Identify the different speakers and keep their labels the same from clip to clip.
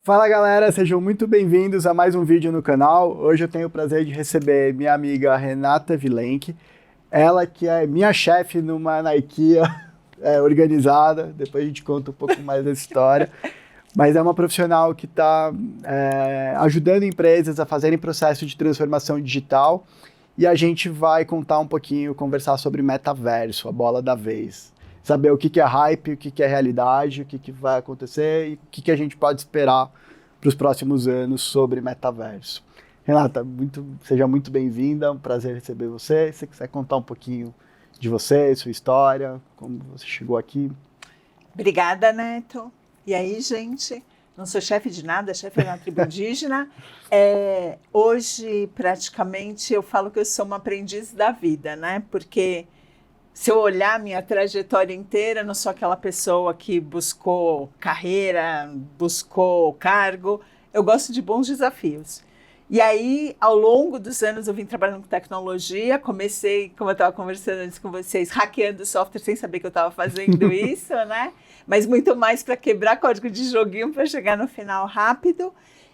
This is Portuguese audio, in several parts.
Speaker 1: Fala galera, sejam muito bem-vindos a mais um vídeo no canal. Hoje eu tenho o prazer de receber minha amiga Renata Vilenque, ela que é minha chefe numa Nike organizada, depois a gente conta um pouco mais dessa história, mas é uma profissional que está ajudando empresas a fazerem processo de transformação digital e a gente vai contar um pouquinho, conversar sobre metaverso, a bola da vez. Saber o que é hype, o que é realidade, o que vai acontecer e o que a gente pode esperar para os próximos anos sobre metaverso. Renata, seja muito bem-vinda, é um prazer receber você. Se você quiser contar um pouquinho de você, sua história, como você chegou aqui.
Speaker 2: Obrigada, Neto. E aí, gente? Não sou chefe de nada, chefe da tribo indígena. Hoje, praticamente, eu falo que eu sou uma aprendiz da vida, né? Porque se eu olhar a minha trajetória inteira, não sou aquela pessoa que buscou carreira, buscou cargo. Eu gosto de bons desafios. E aí, ao longo dos anos, eu vim trabalhando com tecnologia. Comecei, como eu estava conversando antes com vocês, hackeando software sem saber que eu estava fazendo isso, né? Mas muito mais para quebrar código de joguinho para chegar no final rápido.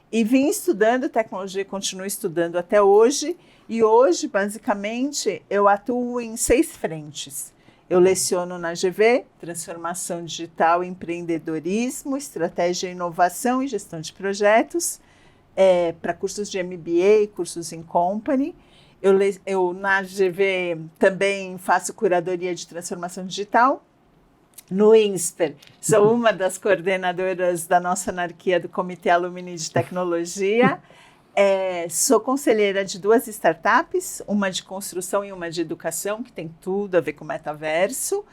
Speaker 2: E vim estudando tecnologia, continuo estudando até hoje. E hoje, basicamente, eu atuo em 6 frentes. Eu leciono na GV, Transformação Digital, Empreendedorismo, Estratégia, Inovação e Gestão de Projetos, para cursos de MBA, cursos em Company. Eu, na GV, também faço curadoria de transformação digital. No INSPER, sou uma das coordenadoras da nossa anarquia do Comitê Alumni de Tecnologia. Sou conselheira de 2 startups, uma de construção e uma de educação, que tem tudo a ver com metaverso,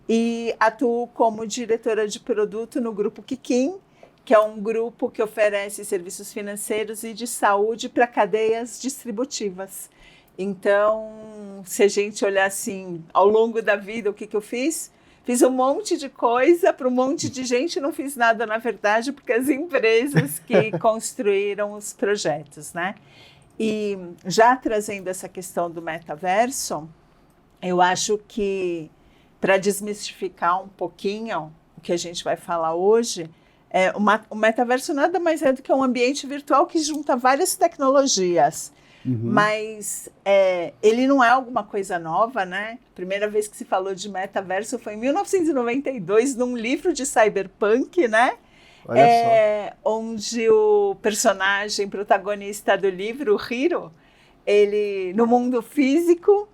Speaker 2: e atuo como diretora de produto no Grupo Kikin, que é um grupo que oferece serviços financeiros e de saúde para cadeias distributivas. Então, se a gente olhar assim, ao longo da vida, o que eu fiz? Fiz um monte de coisa para um monte de gente, não fiz nada, na verdade, porque as empresas que construíram os projetos, né? E já trazendo essa questão do metaverso, eu acho que, para desmistificar um pouquinho o que a gente vai falar hoje, o metaverso nada mais é do que um ambiente virtual que junta várias tecnologias. Mas ele não é alguma coisa nova, né? A primeira vez que se falou de metaverso foi em 1992, num livro de cyberpunk, né?
Speaker 1: Olha só.
Speaker 2: Onde o personagem protagonista do livro, o Hiro, ele, no mundo físico,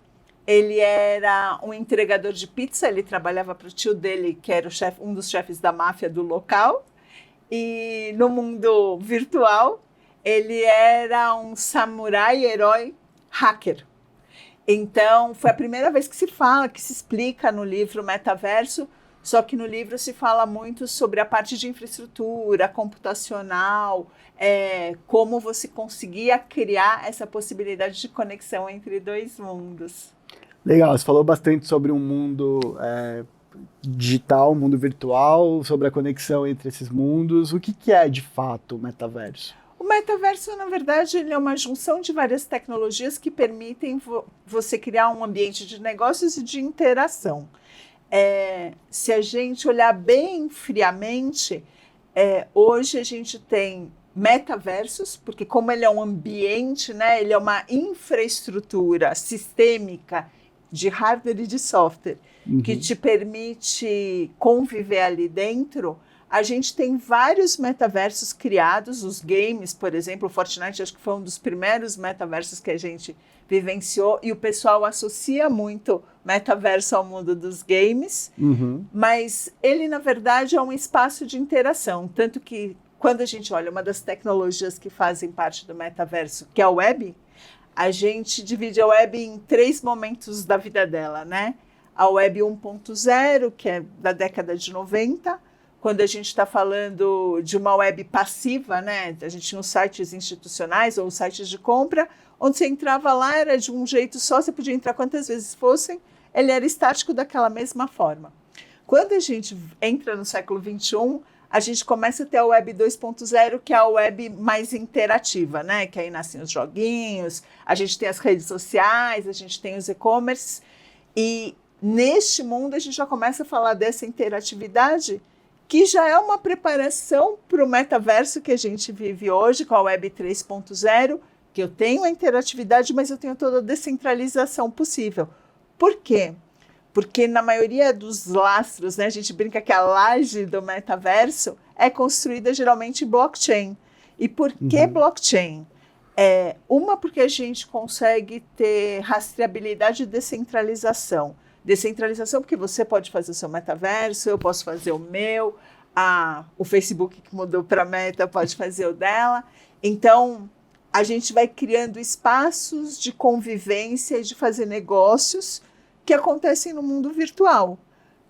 Speaker 2: ele era um entregador de pizza, ele trabalhava para o tio dele, que era um dos chefes da máfia do local. E no mundo virtual, ele era um samurai herói hacker. Então, foi a primeira vez que se fala, que se explica no livro Metaverso, só que no livro se fala muito sobre a parte de infraestrutura computacional, como você conseguia criar essa possibilidade de conexão entre 2 mundos.
Speaker 1: Legal, você falou bastante sobre um mundo digital, um mundo virtual, sobre a conexão entre esses mundos. O que é, de fato, o metaverso?
Speaker 2: O metaverso, na verdade, ele é uma junção de várias tecnologias que permitem você criar um ambiente de negócios e de interação. Se a gente olhar bem friamente, hoje a gente tem metaversos, porque como ele é um ambiente, né, ele é uma infraestrutura sistêmica de hardware e de software, que te permite conviver ali dentro. A gente tem vários metaversos criados, os games, por exemplo, o Fortnite acho que foi um dos primeiros metaversos que a gente vivenciou, e o pessoal associa muito metaverso ao mundo dos games, mas ele, na verdade, é um espaço de interação, tanto que quando a gente olha uma das tecnologias que fazem parte do metaverso, que é a web, a gente divide a web em 3 momentos da vida dela, né? A web 1.0, que é da década de 90, quando a gente está falando de uma web passiva, né? A gente tinha os sites institucionais ou os sites de compra, onde você entrava lá, era de um jeito só, você podia entrar quantas vezes fossem, ele era estático daquela mesma forma. Quando a gente entra no século XXI, a gente começa a ter a web 2.0, que é a web mais interativa, né? Que aí nascem os joguinhos, a gente tem as redes sociais, a gente tem os e-commerce, e neste mundo a gente já começa a falar dessa interatividade que já é uma preparação para o metaverso que a gente vive hoje, com a Web 3.0, que eu tenho a interatividade, mas eu tenho toda a descentralização possível. Por quê? Porque na maioria dos lastros, né, a gente brinca que a laje do metaverso é construída geralmente em blockchain. E por que blockchain? Uma, porque a gente consegue ter rastreabilidade e descentralização. Descentralização porque você pode fazer o seu metaverso, eu posso fazer o meu, o Facebook que mudou para Meta pode fazer o dela. Então, a gente vai criando espaços de convivência e de fazer negócios que acontecem no mundo virtual.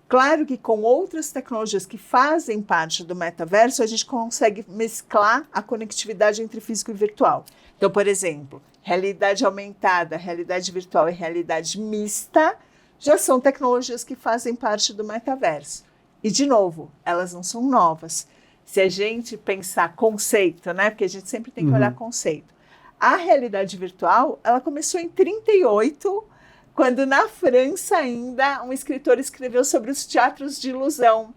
Speaker 2: Claro que com outras tecnologias que fazem parte do metaverso, a gente consegue mesclar a conectividade entre físico e virtual. Então, por exemplo, realidade aumentada, realidade virtual e realidade mista já são tecnologias que fazem parte do metaverso. E, de novo, elas não são novas. Se a gente pensar conceito, né? Porque a gente sempre tem que olhar conceito. A realidade virtual, ela começou em 1938, quando na França ainda um escritor escreveu sobre os teatros de ilusão.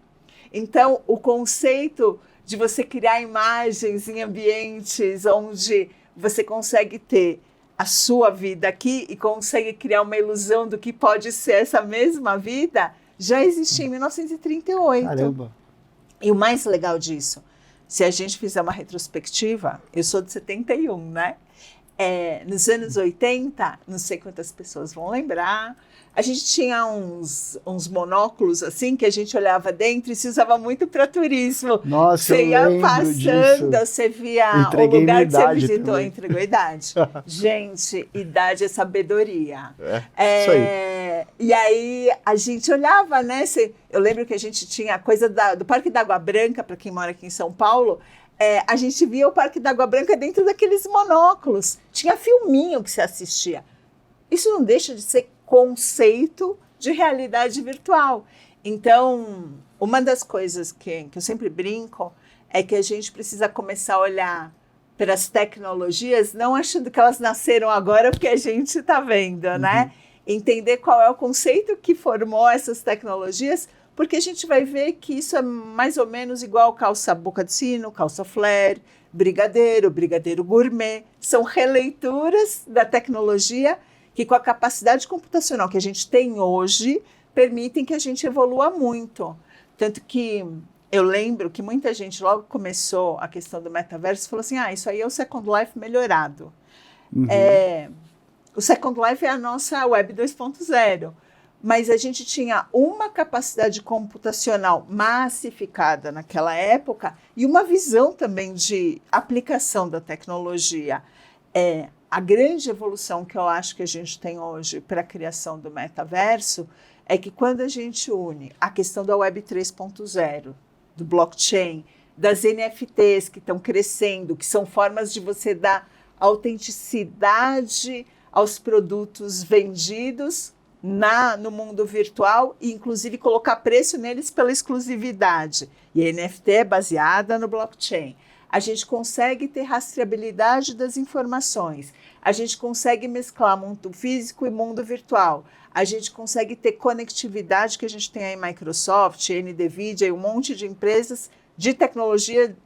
Speaker 2: Então, o conceito de você criar imagens em ambientes onde você consegue ter a sua vida aqui e consegue criar uma ilusão do que pode ser essa mesma vida, já existia em 1938.
Speaker 1: Caramba!
Speaker 2: E o mais legal disso, se a gente fizer uma retrospectiva, eu sou de 71, né? Nos anos 80, não sei quantas pessoas vão lembrar, a gente tinha uns monóculos assim que a gente olhava dentro e se usava muito para turismo.
Speaker 1: Nossa,
Speaker 2: você ia passando,
Speaker 1: disso.
Speaker 2: você via
Speaker 1: Entreguei
Speaker 2: o lugar que você visitou,
Speaker 1: também.
Speaker 2: entregou idade. Gente, idade é sabedoria.
Speaker 1: Isso aí.
Speaker 2: E aí a gente olhava, né? Eu lembro que a gente tinha a coisa do Parque da Água Branca, para quem mora aqui em São Paulo. A gente via o Parque da Água Branca dentro daqueles monóculos. Tinha filminho que se assistia. Isso não deixa de ser conceito de realidade virtual. Então, uma das coisas que eu sempre brinco é que a gente precisa começar a olhar para as tecnologias, não achando que elas nasceram agora porque a gente está vendo, né? Entender qual é o conceito que formou essas tecnologias, porque a gente vai ver que isso é mais ou menos igual calça boca de sino, calça flare, brigadeiro gourmet. São releituras da tecnologia que, com a capacidade computacional que a gente tem hoje, permitem que a gente evolua muito. Tanto que eu lembro que muita gente, logo começou a questão do metaverso, falou assim, isso aí é o Second Life melhorado. O Second Life é a nossa Web 2.0. Mas a gente tinha uma capacidade computacional massificada naquela época e uma visão também de aplicação da tecnologia. A grande evolução que eu acho que a gente tem hoje para a criação do metaverso é que quando a gente une a questão da Web 3.0, do blockchain, das NFTs que estão crescendo, que são formas de você dar autenticidade aos produtos vendidos no mundo virtual e, inclusive, colocar preço neles pela exclusividade. E a NFT é baseada no blockchain. A gente consegue ter rastreabilidade das informações. A gente consegue mesclar mundo físico e mundo virtual. A gente consegue ter conectividade, que a gente tem aí Microsoft, NVIDIA e um monte de empresas de tecnologia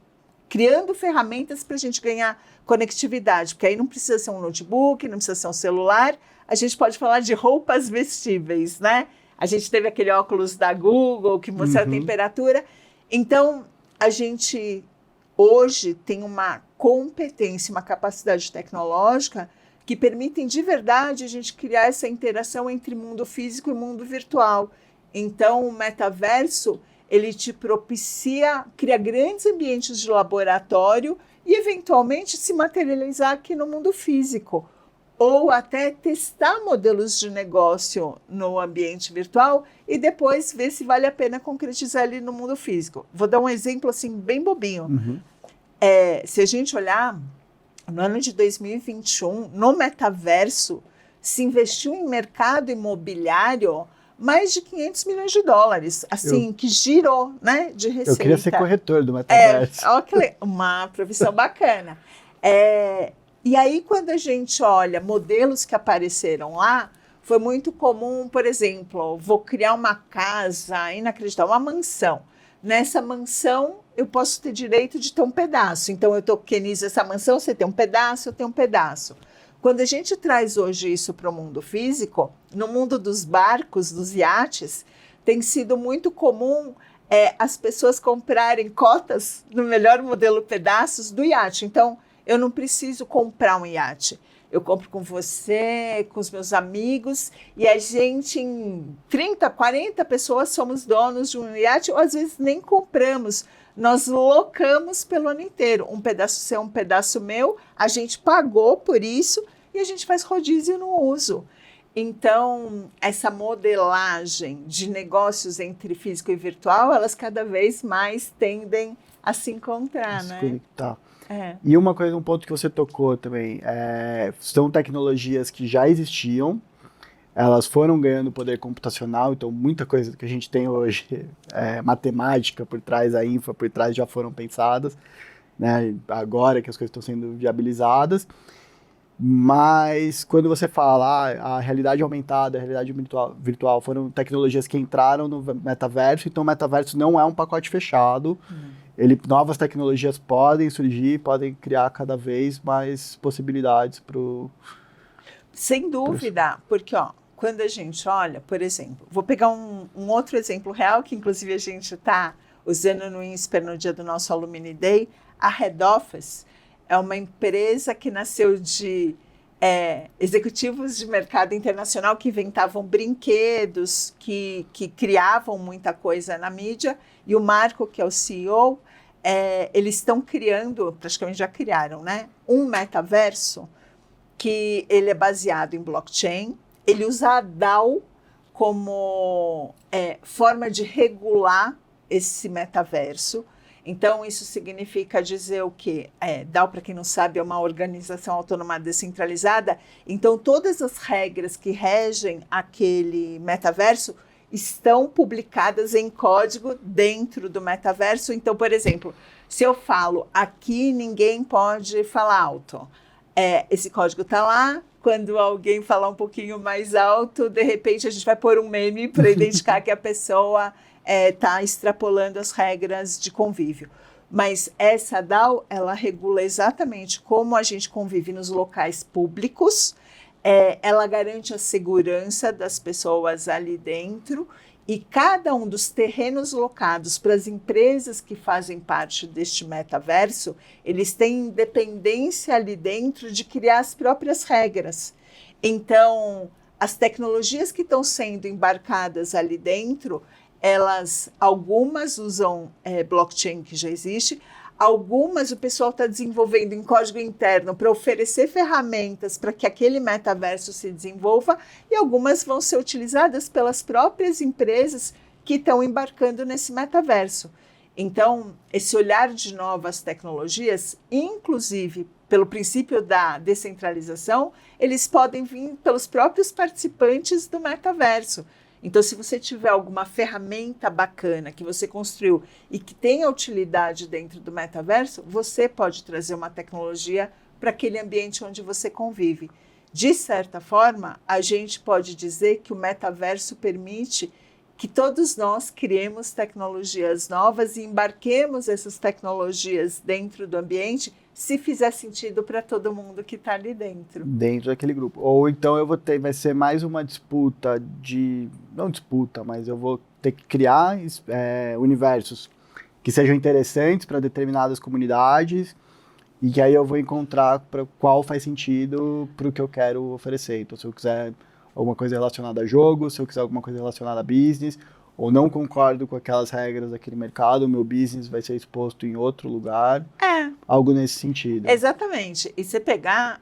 Speaker 2: criando ferramentas para a gente ganhar conectividade, porque aí não precisa ser um notebook, não precisa ser um celular, a gente pode falar de roupas vestíveis, né? A gente teve aquele óculos da Google que mostra a temperatura. Então, a gente hoje tem uma competência, uma capacidade tecnológica que permitem de verdade a gente criar essa interação entre mundo físico e mundo virtual. Então, o metaverso, ele te propicia criar grandes ambientes de laboratório e, eventualmente, se materializar aqui no mundo físico. Ou até testar modelos de negócio no ambiente virtual e depois ver se vale a pena concretizar ali no mundo físico. Vou dar um exemplo assim bem bobinho. Se a gente olhar, no ano de 2021, no metaverso, se investiu em mercado imobiliário mais de 500 milhões de dólares, assim, que girou, né, de receita.
Speaker 1: Eu queria ser corretor do metaverso.
Speaker 2: Uma profissão bacana. E aí, quando a gente olha modelos que apareceram lá, foi muito comum, por exemplo, vou criar uma casa inacreditável, uma mansão. nessa mansão eu posso ter direito de ter um pedaço. Então eu tokenizo essa mansão, você tem um pedaço, eu tenho um pedaço. Quando a gente traz hoje isso para o mundo físico, no mundo dos barcos, dos iates, tem sido muito comum as pessoas comprarem cotas, no melhor modelo, pedaços do iate. Então, eu não preciso comprar um iate. Eu compro com você, com os meus amigos, e a gente, em 30, 40 pessoas, somos donos de um iate, ou às vezes nem compramos. Nós locamos pelo ano inteiro. Um pedaço seu, um pedaço meu, a gente pagou por isso e a gente faz rodízio no uso. Então, essa modelagem de negócios entre físico e virtual, elas cada vez mais tendem a se encontrar,
Speaker 1: Se
Speaker 2: né?
Speaker 1: conectar.
Speaker 2: É.
Speaker 1: E um ponto que você tocou também, são tecnologias que já existiam, elas foram ganhando poder computacional, então muita coisa que a gente tem hoje, matemática por trás, a infra por trás já foram pensadas, né? Agora que as coisas estão sendo viabilizadas. Mas quando você fala a realidade aumentada, a realidade virtual foram tecnologias que entraram no metaverso, então o metaverso não é um pacote fechado. Novas tecnologias podem surgir, podem criar cada vez mais possibilidades para o...
Speaker 2: Sem dúvida, porque quando a gente olha, por exemplo, vou pegar um outro exemplo real, que inclusive a gente está usando no INSPER no dia do nosso Alumni Day. A Head Office é uma empresa que nasceu de executivos de mercado internacional que inventavam brinquedos, que criavam muita coisa na mídia, e o Marco, que é o CEO, eles estão criando, praticamente já criaram, né, um metaverso que ele é baseado em blockchain. Ele usa a DAO como forma de regular esse metaverso. Então, isso significa dizer o quê? DAO, para quem não sabe, é uma organização autônoma descentralizada. Então, todas as regras que regem aquele metaverso estão publicadas em código dentro do metaverso. Então, por exemplo, se eu falo, aqui ninguém pode falar alto, esse código está lá. Quando alguém falar um pouquinho mais alto, de repente a gente vai pôr um meme para identificar que a pessoa está extrapolando as regras de convívio. Mas essa DAO, ela regula exatamente como a gente convive nos locais públicos, ela garante a segurança das pessoas ali dentro, e cada um dos terrenos locados para as empresas que fazem parte deste metaverso, eles têm independência ali dentro de criar as próprias regras. Então, as tecnologias que estão sendo embarcadas ali dentro, algumas usam blockchain que já existe, algumas o pessoal está desenvolvendo em código interno para oferecer ferramentas para que aquele metaverso se desenvolva, e algumas vão ser utilizadas pelas próprias empresas que estão embarcando nesse metaverso. Então, esse olhar de novas tecnologias, inclusive pelo princípio da descentralização, eles podem vir pelos próprios participantes do metaverso. Então, se você tiver alguma ferramenta bacana que você construiu e que tenha utilidade dentro do metaverso, você pode trazer uma tecnologia para aquele ambiente onde você convive. De certa forma, a gente pode dizer que o metaverso permite que todos nós criemos tecnologias novas e embarquemos essas tecnologias dentro do ambiente, se fizer sentido para todo mundo que está ali dentro.
Speaker 1: Dentro daquele grupo. Ou então vai ser mais uma disputa não disputa, mas eu vou ter que criar universos que sejam interessantes para determinadas comunidades, e que aí eu vou encontrar para qual faz sentido para o que eu quero oferecer. Então, se eu quiser alguma coisa relacionada a jogo, se eu quiser alguma coisa relacionada a business, ou não concordo com aquelas regras daquele mercado, o meu business vai ser exposto em outro lugar. Algo nesse sentido.
Speaker 2: Exatamente. E você pegar,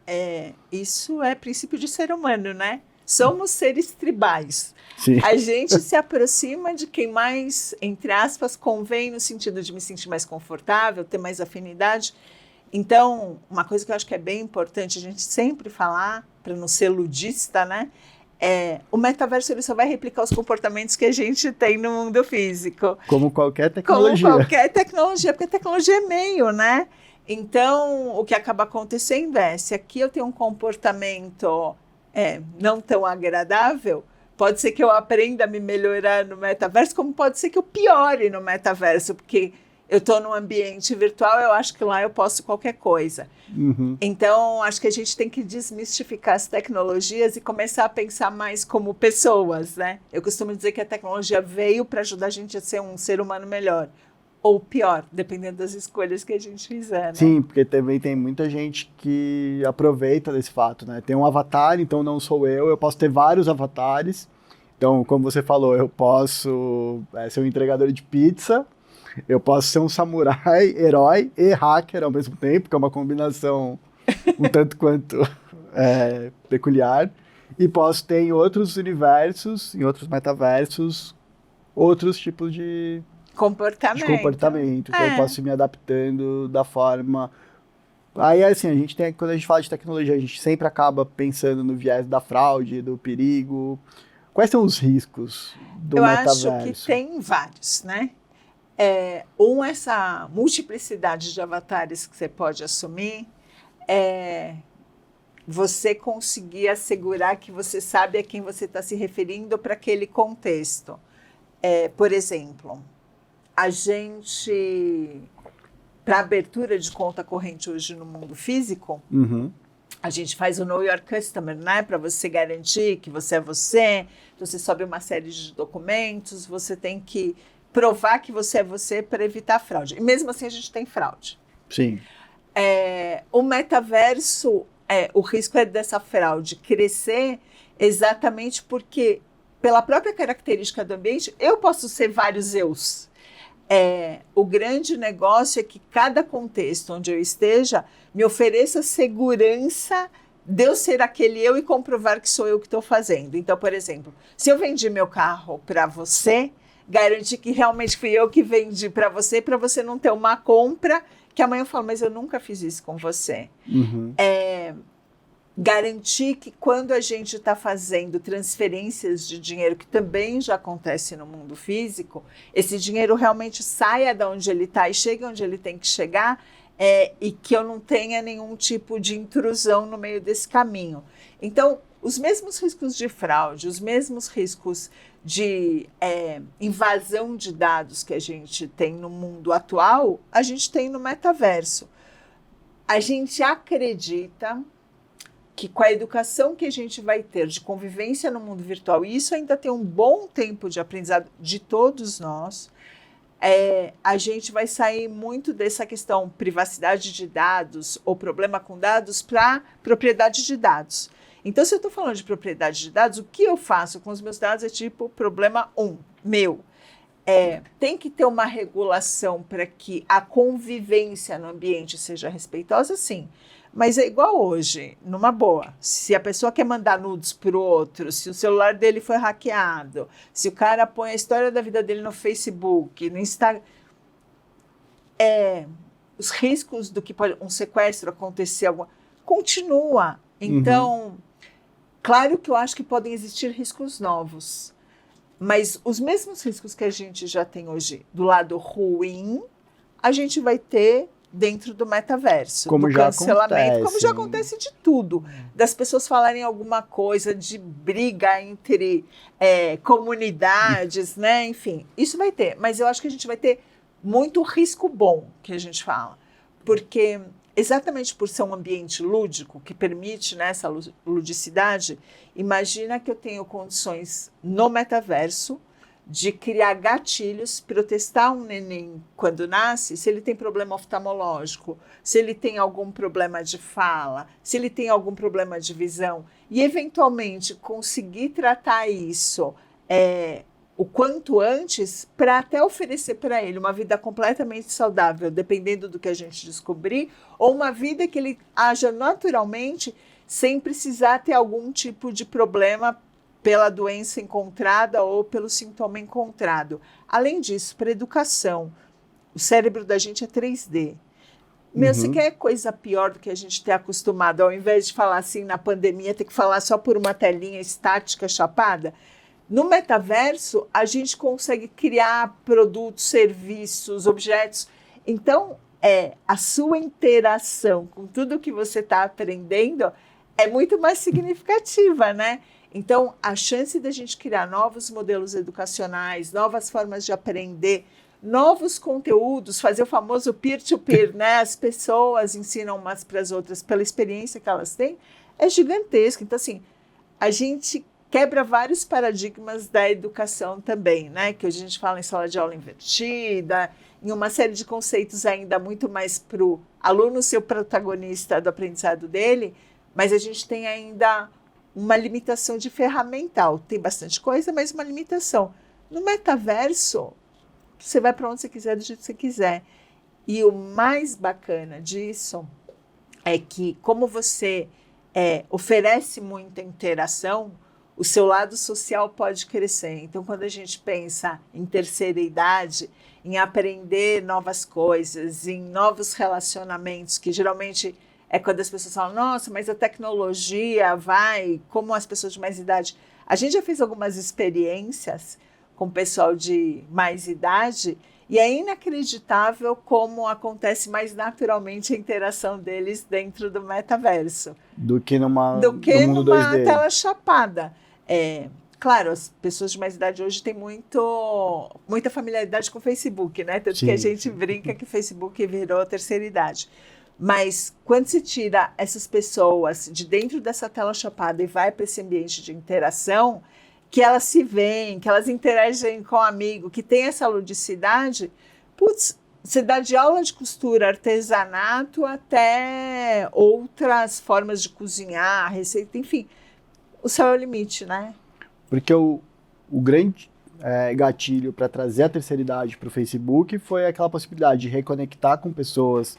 Speaker 2: isso é princípio de ser humano, né? Somos seres tribais.
Speaker 1: Sim.
Speaker 2: A gente se aproxima de quem mais, entre aspas, convém, no sentido de me sentir mais confortável, ter mais afinidade. Então, uma coisa que eu acho que é bem importante a gente sempre falar, para não ser ludista, né? O metaverso ele só vai replicar os comportamentos que a gente tem no mundo físico.
Speaker 1: Como qualquer tecnologia.
Speaker 2: Como qualquer tecnologia, porque a tecnologia é meio, né? Então, o que acaba acontecendo se aqui eu tenho um comportamento não tão agradável, Pode ser que eu aprenda a me melhorar no metaverso, como pode ser que eu piore no metaverso, porque eu estou num ambiente virtual, eu acho que lá eu posso qualquer coisa.
Speaker 1: Uhum.
Speaker 2: Então, acho que a gente tem que desmistificar as tecnologias e começar a pensar mais como pessoas, né? Eu costumo dizer que a tecnologia veio para ajudar a gente a ser um ser humano melhor, ou pior, dependendo das escolhas que a gente fizer, né?
Speaker 1: Sim, porque também tem muita gente que aproveita desse fato, né? Tem um avatar, então não sou eu posso ter vários avatares. Então, como você falou, eu posso ser um entregador de pizza, eu posso ser um samurai, herói e hacker ao mesmo tempo, que é uma combinação um tanto quanto peculiar. E posso ter em outros universos, em outros metaversos, outros tipos de comportamento. Então eu posso ir me adaptando da forma. Aí assim, quando a gente fala de tecnologia, a gente sempre acaba pensando no viés da fraude, do perigo. Quais são os riscos do metaverso?
Speaker 2: Eu acho que tem vários, né? Essa multiplicidade de avatares que você pode assumir, você conseguir assegurar que você sabe a quem você está se referindo para aquele contexto. Por exemplo, a gente, para abertura de conta corrente hoje no mundo físico, a gente faz o Know Your Customer, né? Para você garantir que você é você. Então, você sobe uma série de documentos, você tem que provar que você é você para evitar fraude. E mesmo assim, a gente tem fraude.
Speaker 1: Sim.
Speaker 2: O metaverso, o risco é dessa fraude crescer exatamente porque, pela própria característica do ambiente, eu posso ser vários eus. O grande negócio é que cada contexto onde eu esteja me ofereça segurança de eu ser aquele eu e comprovar que sou eu que estou fazendo. Então, por exemplo, se eu vendi meu carro para você, garantir que realmente fui eu que vendi para você não ter uma compra que amanhã eu falo, mas eu nunca fiz isso com você. Garantir que quando a gente está fazendo transferências de dinheiro, que também já acontece no mundo físico, esse dinheiro realmente saia de onde ele está e chegue onde ele tem que chegar, e que eu não tenha nenhum tipo de intrusão no meio desse caminho. Então, os mesmos riscos de fraude, os mesmos riscos de invasão de dados que a gente tem no mundo atual, a gente tem no metaverso. A gente acredita que com a educação que a gente vai ter de convivência no mundo virtual, e isso ainda tem um bom tempo de aprendizado de todos nós, a gente vai sair muito dessa questão privacidade de dados ou problema com dados para propriedade de dados. Então, se eu estou falando de propriedade de dados, o que eu faço com os meus dados é tipo problema meu. Tem que ter uma regulação para que a convivência no ambiente seja respeitosa, sim. Mas é igual hoje, numa boa. Se a pessoa quer mandar nudes para o outro, se o celular dele foi hackeado, se o cara põe a história da vida dele no Facebook, no Instagram, os riscos do que pode um sequestro acontecer, continua. Então, claro que eu acho que podem existir riscos novos, mas os mesmos riscos que a gente já tem hoje do lado ruim, a gente vai ter dentro do metaverso,
Speaker 1: como
Speaker 2: do
Speaker 1: já
Speaker 2: cancelamento,
Speaker 1: acontece.
Speaker 2: como já acontece de tudo, das pessoas falarem alguma coisa, de briga entre comunidades, né? Enfim, isso vai ter, mas eu acho que a gente vai ter muito risco bom, que a gente fala, porque exatamente por ser um ambiente lúdico, que permite, né, essa ludicidade, imagina que eu tenho condições no metaverso de criar gatilhos para eu testar um neném quando nasce, se ele tem problema oftalmológico, se ele tem algum problema de fala, se ele tem algum problema de visão, e eventualmente conseguir tratar isso o quanto antes, para até oferecer para ele uma vida completamente saudável, dependendo do que a gente descobrir, ou uma vida que ele haja naturalmente, sem precisar ter algum tipo de problema pela doença encontrada ou pelo sintoma encontrado. Além disso, para educação, o cérebro da gente é 3D. Você quer coisa pior do que a gente ter acostumado, ao invés de falar assim na pandemia, ter que falar só por uma telinha estática chapada? No metaverso, a gente consegue criar produtos, serviços, objetos. Então, a sua interação com tudo que você está aprendendo é muito mais significativa, né? Então, a chance da gente criar novos modelos educacionais, novas formas de aprender, novos conteúdos, fazer o famoso peer-to-peer, né? As pessoas ensinam umas para as outras pela experiência que elas têm, é gigantesca. Então, assim, a gente quebra vários paradigmas da educação também, né? Que hoje a gente fala em sala de aula invertida, em uma série de conceitos ainda muito mais para o aluno ser o protagonista do aprendizado dele, mas a gente tem ainda uma limitação de ferramental. Tem bastante coisa, mas uma limitação. No metaverso, você vai para onde você quiser, do jeito que você quiser. E o mais bacana disso é que, como você oferece muita interação, o seu lado social pode crescer. Então, quando a gente pensa em terceira idade, em aprender novas coisas, em novos relacionamentos, que geralmente é quando as pessoas falam, nossa, mas a tecnologia vai, como as pessoas de mais idade. A gente já fez algumas experiências com o pessoal de mais idade, e é inacreditável como acontece mais naturalmente a interação deles dentro do metaverso.
Speaker 1: Do que no mundo
Speaker 2: numa
Speaker 1: 2D.
Speaker 2: Tela chapada. Claro, as pessoas de mais idade hoje têm muita familiaridade com o Facebook, né? Tanto que a gente brinca que o Facebook virou a terceira idade. Mas quando se tira essas pessoas de dentro dessa tela chapada e vai para esse ambiente de interação, que elas se veem, que elas interagem com o amigo, que tem essa ludicidade, putz, você dá de aula de costura, artesanato, até outras formas de cozinhar, receita, enfim, o céu é o limite, né?
Speaker 1: Porque o grande gatilho para trazer a terceira idade para o Facebook foi aquela possibilidade de reconectar com pessoas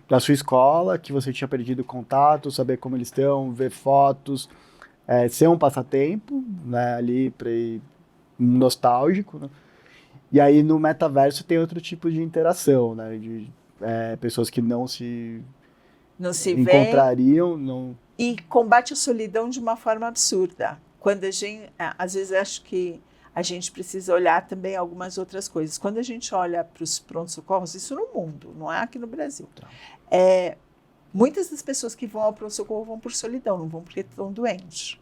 Speaker 1: da sua escola, que você tinha perdido contato, saber como eles estão, ver fotos, ser um passatempo, né, ali para ir nostálgico, né? E aí no metaverso tem outro tipo de interação, né, de pessoas que não se encontrariam, não...
Speaker 2: E combate a solidão de uma forma absurda. Quando às vezes acho que a gente precisa olhar também algumas outras coisas. Quando a gente olha para os pronto-socorros, isso no mundo, não é aqui no Brasil. Muitas das pessoas que vão ao pronto-socorro vão por solidão, não vão porque estão doentes.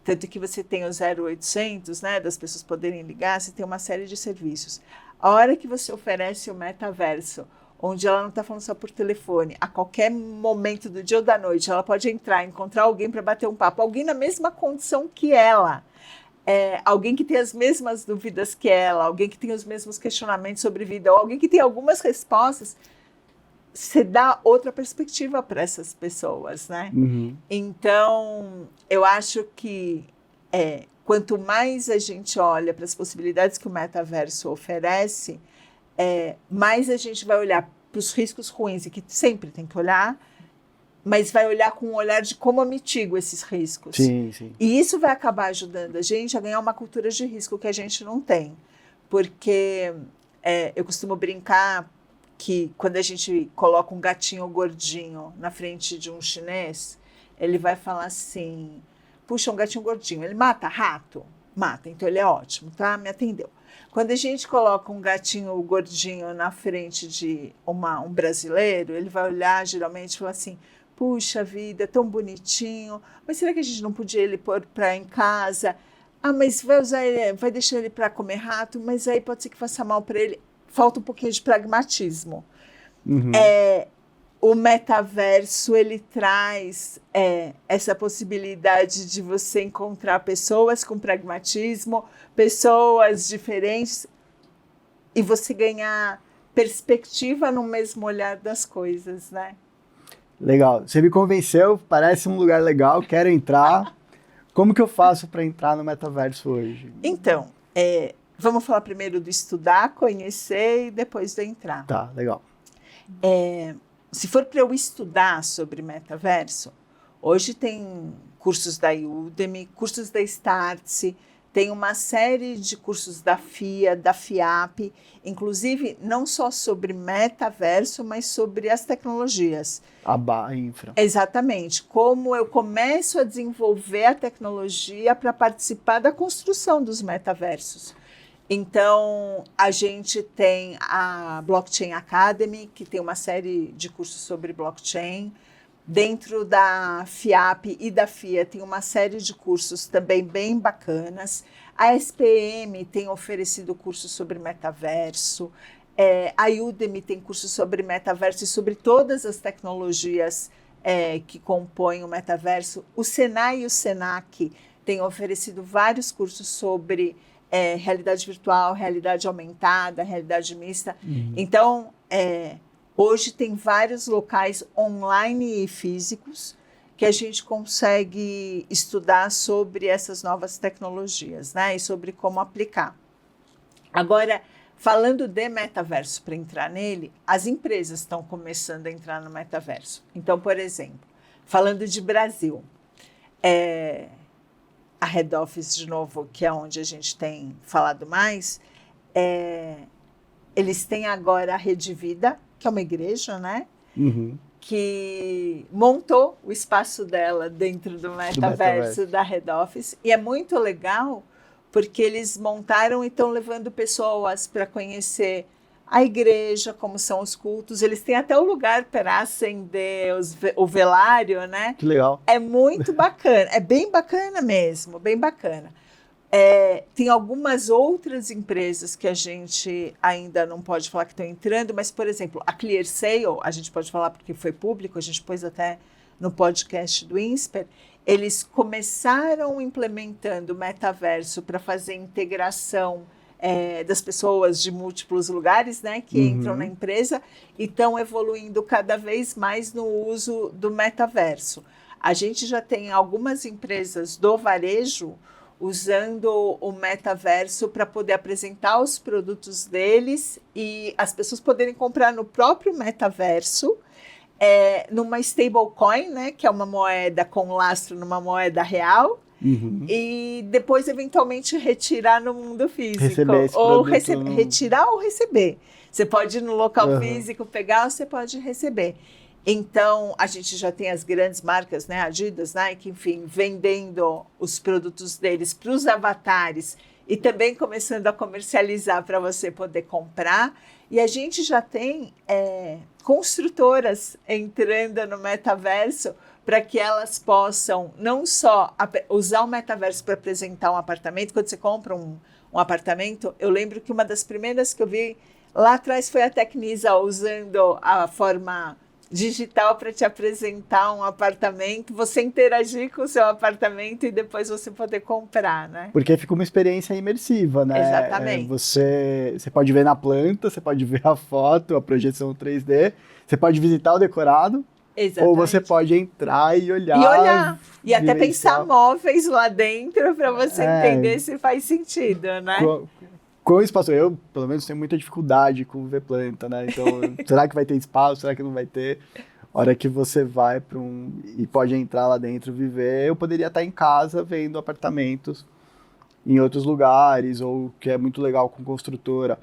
Speaker 2: Tanto que você tem o 0800, né, das pessoas poderem ligar, você tem uma série de serviços. A hora que você oferece o metaverso, onde ela não está falando só por telefone, a qualquer momento do dia ou da noite, ela pode entrar, encontrar alguém para bater um papo, alguém na mesma condição que ela, alguém que tem as mesmas dúvidas que ela, alguém que tem os mesmos questionamentos sobre vida, ou alguém que tem algumas respostas, você dá outra perspectiva para essas pessoas, né?
Speaker 1: Uhum.
Speaker 2: Então, eu acho que quanto mais a gente olha para as possibilidades que o metaverso oferece, mais a gente vai olhar para os riscos ruins, e que sempre tem que olhar, mas vai olhar com um olhar de como eu mitigo esses riscos.
Speaker 1: Sim, sim.
Speaker 2: E isso vai acabar ajudando a gente a ganhar uma cultura de risco que a gente não tem. Porque eu costumo brincar que quando a gente coloca um gatinho gordinho na frente de um chinês, ele vai falar assim, puxa, um gatinho gordinho, ele mata rato? Mata, então ele é ótimo, tá? Me atendeu. Quando a gente coloca um gatinho gordinho na frente de um brasileiro, ele vai olhar geralmente e falar assim, puxa vida, tão bonitinho, mas será que a gente não podia ele pôr para em casa? Ah, mas vai deixar ele para comer rato, mas aí pode ser que faça mal para ele. Falta um pouquinho de pragmatismo.
Speaker 1: Uhum.
Speaker 2: O metaverso, ele traz essa possibilidade de você encontrar pessoas com pragmatismo, pessoas diferentes, e você ganhar perspectiva no mesmo olhar das coisas, né?
Speaker 1: Legal. Você me convenceu, parece um lugar legal, quero entrar. Como que eu faço para entrar no metaverso hoje?
Speaker 2: Então, vamos falar primeiro do estudar, conhecer e depois do entrar.
Speaker 1: Tá, legal.
Speaker 2: Se for para eu estudar sobre metaverso, hoje tem cursos da Udemy, cursos da Startse, tem uma série de cursos da FIA, da FIAP, inclusive não só sobre metaverso, mas sobre as tecnologias.
Speaker 1: A infra.
Speaker 2: Exatamente. Como eu começo a desenvolver a tecnologia para participar da construção dos metaversos. Então, a gente tem a Blockchain Academy, que tem uma série de cursos sobre blockchain. Dentro da FIAP e da FIA tem uma série de cursos também bem bacanas. A SPM tem oferecido cursos sobre metaverso. A Udemy tem cursos sobre metaverso e sobre todas as tecnologias que compõem o metaverso. O Senai e o Senac têm oferecido vários cursos sobre realidade virtual, realidade aumentada, realidade mista. Então, hoje tem vários locais online e físicos que a gente consegue estudar sobre essas novas tecnologias, né? E sobre como aplicar. Agora, falando de metaverso, para entrar nele, as empresas estão começando a entrar no metaverso. Então, por exemplo, falando de Brasil, a Head Office, de novo, que é onde a gente tem falado mais, eles têm agora a Rede Vida, que é uma igreja, né? Que montou o espaço dela dentro do metaverso da Head Office. E é muito legal, porque eles montaram e estão levando pessoas para conhecer a igreja, como são os cultos. Eles têm até o lugar para acender o velário, né?
Speaker 1: Que legal.
Speaker 2: É muito bacana, é bem bacana mesmo, bem bacana. Tem algumas outras empresas que a gente ainda não pode falar que estão entrando, mas, por exemplo, a ClearSale, a gente pode falar porque foi público, a gente pôs até no podcast do INSPER, eles começaram implementando o metaverso para fazer integração das pessoas de múltiplos lugares, né, que entram na empresa, e estão evoluindo cada vez mais no uso do metaverso. A gente já tem algumas empresas do varejo usando o metaverso para poder apresentar os produtos deles e as pessoas poderem comprar no próprio metaverso, numa stablecoin, né, que é uma moeda com lastro numa moeda real, e depois, eventualmente, retirar no mundo físico.
Speaker 1: Receber esse
Speaker 2: ou
Speaker 1: produto
Speaker 2: retirar ou receber. Você pode ir no local físico pegar, ou você pode receber. Então, a gente já tem as grandes marcas, né, Adidas, Nike, enfim, vendendo os produtos deles para os avatares e também começando a comercializar para você poder comprar. E a gente já tem construtoras entrando no metaverso para que elas possam não só usar o metaverso para apresentar um apartamento. Quando você compra um apartamento, eu lembro que uma das primeiras que eu vi lá atrás foi a Tecnisa usando a forma digital para te apresentar um apartamento, você interagir com o seu apartamento e depois você poder comprar, né?
Speaker 1: Porque fica uma experiência imersiva, né?
Speaker 2: Exatamente.
Speaker 1: Você pode ver na planta, você pode ver a foto, a projeção 3D, você pode visitar o decorado,
Speaker 2: Exatamente.
Speaker 1: ou você pode entrar e olhar.
Speaker 2: E olhar. E até pensar móveis lá dentro para você entender se faz sentido, né?
Speaker 1: Com espaço, eu, pelo menos, tenho muita dificuldade com ver planta, né? Então, será que vai ter espaço? Será que não vai ter? A hora que você vai para e pode entrar lá dentro, viver, eu poderia estar em casa vendo apartamentos em outros lugares, ou que é muito legal com construtora.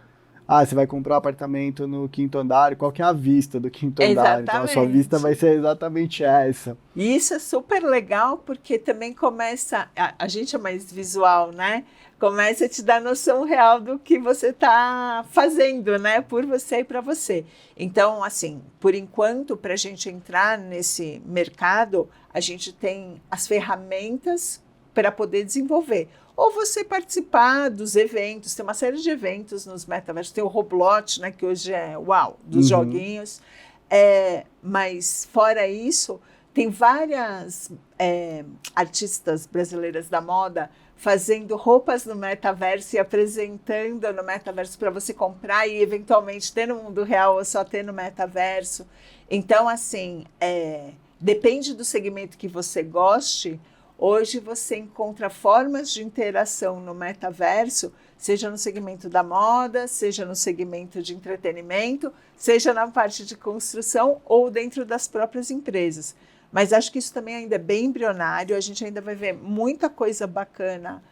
Speaker 1: Ah, você vai comprar um apartamento no 5º andar, qual que é a vista do 5º andar? Então, a sua vista vai ser exatamente essa.
Speaker 2: E isso é super legal, porque também começa... A gente é mais visual, né? Começa a te dar noção real do que você está fazendo, né? Por você e para você. Então, assim, por enquanto, para a gente entrar nesse mercado, a gente tem as ferramentas para poder desenvolver. Ou você participar dos eventos, tem uma série de eventos nos metaversos, tem o Roblox, né, que hoje é dos joguinhos, mas fora isso, tem várias artistas brasileiras da moda fazendo roupas no metaverso e apresentando no metaverso para você comprar e eventualmente ter no mundo real ou só ter no metaverso. Então, assim, depende do segmento que você goste. Hoje você encontra formas de interação no metaverso, seja no segmento da moda, seja no segmento de entretenimento, seja na parte de construção ou dentro das próprias empresas. Mas acho que isso também ainda é bem embrionário, a gente ainda vai ver muita coisa bacana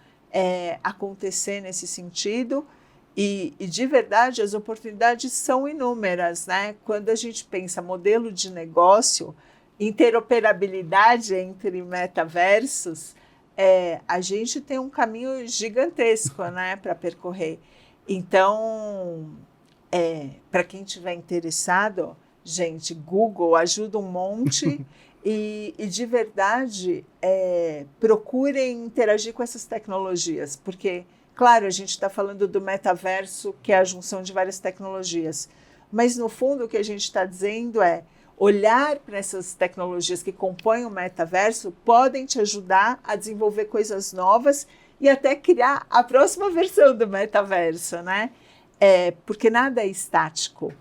Speaker 2: acontecer nesse sentido. E, de verdade, as oportunidades são inúmeras, né? Quando a gente pensa modelo de negócio, interoperabilidade entre metaversos, a gente tem um caminho gigantesco, né, para percorrer. Então, para quem estiver interessado, Gente, Google ajuda um monte e de verdade, procurem interagir com essas tecnologias, porque, claro, a gente está falando do metaverso, que é a junção de várias tecnologias, mas no fundo o que a gente está dizendo é olhar para essas tecnologias que compõem o metaverso podem te ajudar a desenvolver coisas novas e até criar a próxima versão do metaverso, né? Porque nada é estático.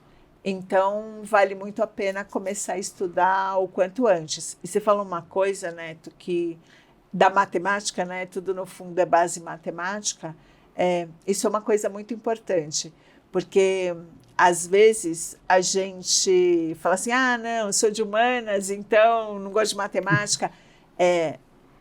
Speaker 2: Então, vale muito a pena começar a estudar o quanto antes. E você falou uma coisa, Neto, que da matemática, né? Tudo no fundo é base matemática. Isso é uma coisa muito importante, porque às vezes a gente fala assim, não, eu sou de humanas, então não gosto de matemática.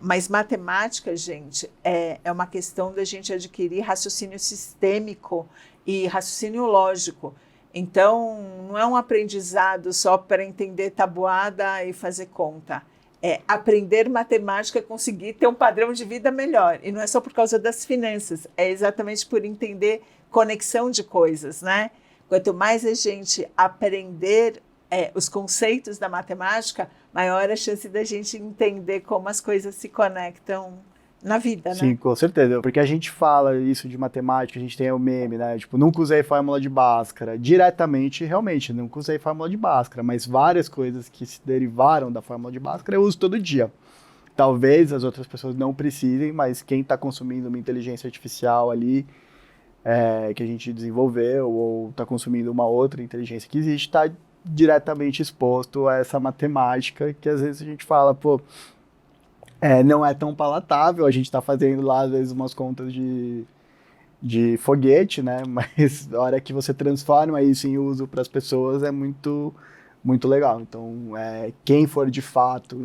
Speaker 2: Mas matemática, gente, é uma questão da gente adquirir raciocínio sistêmico e raciocínio lógico. Então, não é um aprendizado só para entender tabuada e fazer conta. Aprender matemática é conseguir ter um padrão de vida melhor. E não é só por causa das finanças, é exatamente por entender conexão de coisas, né? Quanto mais a gente aprender os conceitos da matemática, maior a chance da gente entender como as coisas se conectam na vida, né?
Speaker 1: Sim, com certeza. Porque a gente fala isso de matemática, a gente tem o meme, né? Tipo, nunca usei fórmula de Bhaskara. Diretamente, realmente, nunca usei fórmula de Bhaskara, mas várias coisas que se derivaram da fórmula de Bhaskara eu uso todo dia. Talvez as outras pessoas não precisem, mas quem está consumindo uma inteligência artificial ali, que a gente desenvolveu, ou está consumindo uma outra inteligência que existe, está diretamente exposto a essa matemática que às vezes a gente fala, pô, não é tão palatável, a gente está fazendo lá às vezes umas contas de foguete, né? Mas a hora que você transforma isso em uso para as pessoas é muito, muito legal. Então, quem for de fato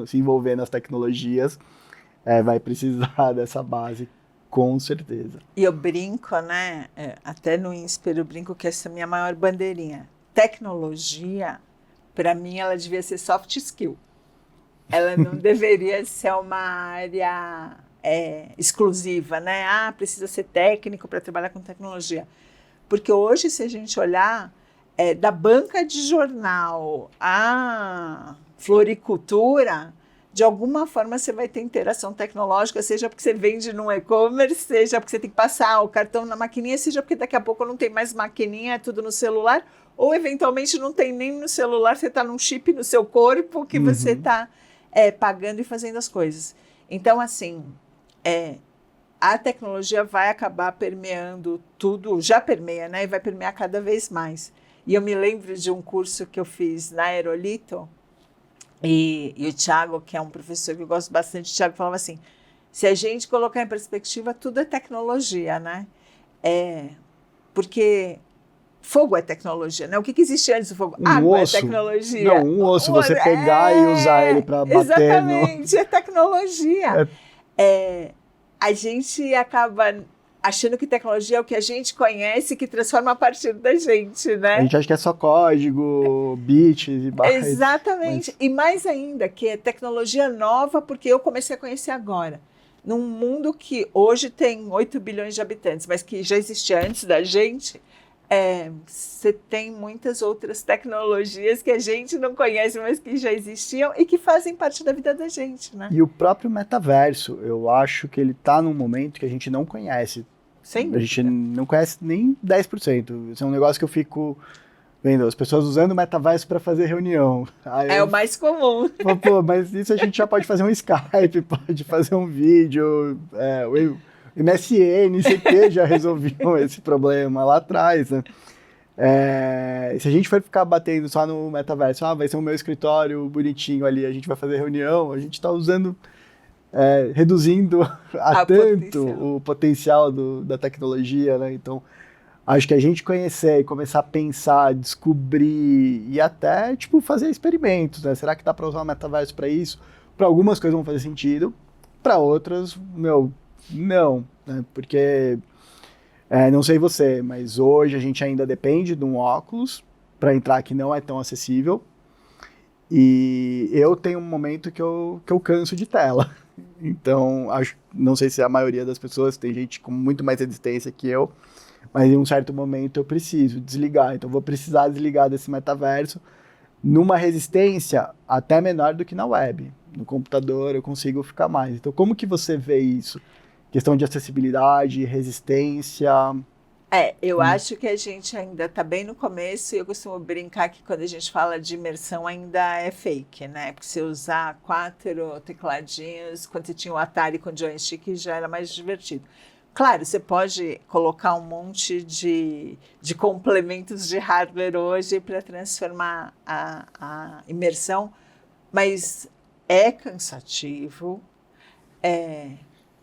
Speaker 1: se envolver nas tecnologias vai precisar dessa base, com certeza.
Speaker 2: E eu brinco, né? Até no INSPER eu brinco que essa é a minha maior bandeirinha. Tecnologia, para mim, ela devia ser soft skill. Ela não deveria ser uma área exclusiva, né? Precisa ser técnico para trabalhar com tecnologia. Porque hoje, se a gente olhar, da banca de jornal à floricultura, de alguma forma você vai ter interação tecnológica, seja porque você vende num e-commerce, seja porque você tem que passar o cartão na maquininha, seja porque daqui a pouco não tem mais maquininha, é tudo no celular, ou eventualmente não tem nem no celular, você está num chip no seu corpo que você está pagando e fazendo as coisas. Então, assim, a tecnologia vai acabar permeando tudo, já permeia, né? E vai permear cada vez mais. E eu me lembro de um curso que eu fiz na Aerolito, e o Thiago, que é um professor que eu gosto bastante, o Thiago falava assim, se a gente colocar em perspectiva, tudo é tecnologia, né? Porque fogo é tecnologia, né? O que existe antes do fogo? Água
Speaker 1: osso.
Speaker 2: é tecnologia.
Speaker 1: Não, um osso, você pegar e usar ele para bater.
Speaker 2: Exatamente, é tecnologia. A gente acaba achando que tecnologia é o que a gente conhece, que transforma a partir da gente, né?
Speaker 1: A gente acha que é só código, bits e bytes.
Speaker 2: Exatamente. E mais ainda, que é tecnologia nova, porque eu comecei a conhecer agora. Num mundo que hoje tem 8 bilhões de habitantes, mas que já existia antes da gente, você tem muitas outras tecnologias que a gente não conhece, mas que já existiam e que fazem parte da vida da gente, né?
Speaker 1: E o próprio metaverso, eu acho que ele está num momento que a gente não conhece.
Speaker 2: Sem
Speaker 1: a gente não conhece nem 10%. Isso é um negócio que eu fico vendo, as pessoas usando o metaverso para fazer reunião.
Speaker 2: O mais comum.
Speaker 1: Pô, mas isso a gente já pode fazer um Skype, pode fazer um vídeo, o MSN, sei que já resolviam esse problema lá atrás, né? Se a gente for ficar batendo só no metaverso, vai ser o meu escritório bonitinho ali, a gente vai fazer reunião, a gente está usando, reduzindo o potencial da tecnologia, né? Então, acho que a gente conhecer, começar a pensar, descobrir e até, fazer experimentos, né? Será que dá para usar o metaverso para isso? Para algumas coisas vão fazer sentido, para outras, não, né? Porque, não sei você, mas hoje a gente ainda depende de um óculos para entrar que não é tão acessível. E eu tenho um momento que eu canso de tela. Então, não sei se a maioria das pessoas, tem gente com muito mais resistência que eu, mas em um certo momento eu preciso desligar. Então, eu vou precisar desligar desse metaverso numa resistência até menor do que na web. No computador eu consigo ficar mais. Então, como que você vê isso? Questão de acessibilidade, resistência.
Speaker 2: Eu acho que a gente ainda está bem no começo e eu costumo brincar que quando a gente fala de imersão ainda é fake, né? Porque se usar 4 tecladinhos, quando você tinha o Atari com joystick, já era mais divertido. Claro, você pode colocar um monte de complementos de hardware hoje para transformar a imersão, mas é cansativo,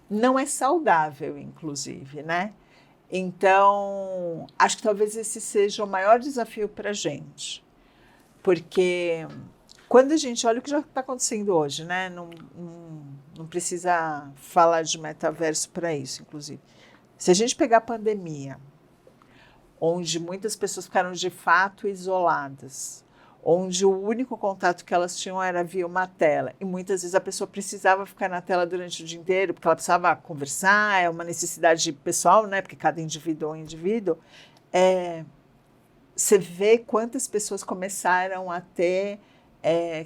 Speaker 2: não é saudável, inclusive, né? Então, acho que talvez esse seja o maior desafio para a gente, porque quando a gente olha o que já está acontecendo hoje, né? Não precisa falar de metaverso para isso, inclusive. Se a gente pegar a pandemia, onde muitas pessoas ficaram de fato isoladas, onde o único contato que elas tinham era via uma tela, e muitas vezes a pessoa precisava ficar na tela durante o dia inteiro, porque ela precisava conversar, é uma necessidade pessoal, né? Porque cada indivíduo é um indivíduo. Você vê quantas pessoas começaram a ter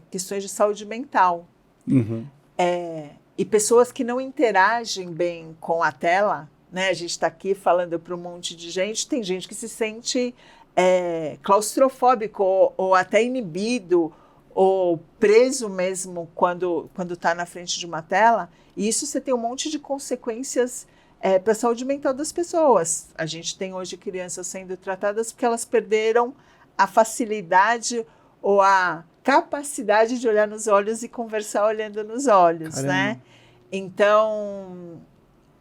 Speaker 2: questões de saúde mental.
Speaker 1: Uhum.
Speaker 2: E pessoas que não interagem bem com a tela, né? A gente está aqui falando para um monte de gente, tem gente que se sente claustrofóbico ou até inibido ou preso mesmo quando está na frente de uma tela, e isso você tem um monte de consequências para a saúde mental das pessoas. A gente tem hoje crianças sendo tratadas porque elas perderam a facilidade ou a capacidade de olhar nos olhos e conversar olhando nos olhos,
Speaker 1: Caramba.
Speaker 2: né? Então,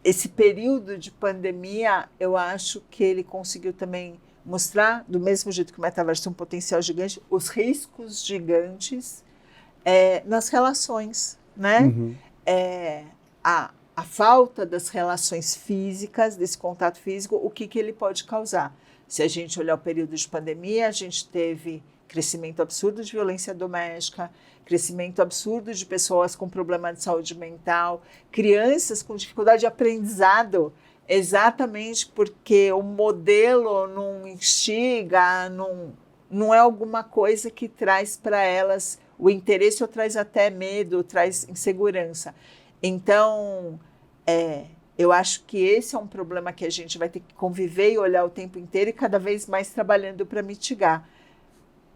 Speaker 2: esse período de pandemia, eu acho que ele conseguiu também mostrar, do mesmo jeito que o metaverso tem um potencial gigante, os riscos gigantes nas relações, né?
Speaker 1: Uhum.
Speaker 2: A falta das relações físicas, desse contato físico, o que ele pode causar? Se a gente olhar o período de pandemia, a gente teve crescimento absurdo de violência doméstica, crescimento absurdo de pessoas com problema de saúde mental, crianças com dificuldade de aprendizado, exatamente porque o modelo não instiga, não é alguma coisa que traz para elas o interesse ou traz até medo, traz insegurança. Então, eu acho que esse é um problema que a gente vai ter que conviver e olhar o tempo inteiro e cada vez mais trabalhando para mitigar.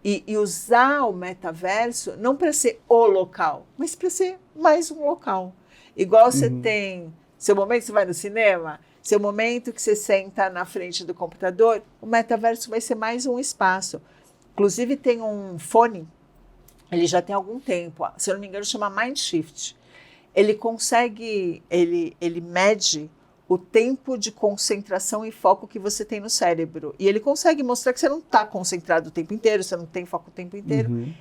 Speaker 2: E usar o metaverso não para ser o local, mas para ser mais um local. Igual você tem seu momento que você vai no cinema, seu momento que você senta na frente do computador, o metaverso vai ser mais um espaço. Inclusive tem um fone, ele já tem algum tempo, se eu não me engano chama Mindshift. Ele consegue, ele mede o tempo de concentração e foco que você tem no cérebro. E ele consegue mostrar que você não está concentrado o tempo inteiro, você não tem foco o tempo inteiro.
Speaker 1: Uhum.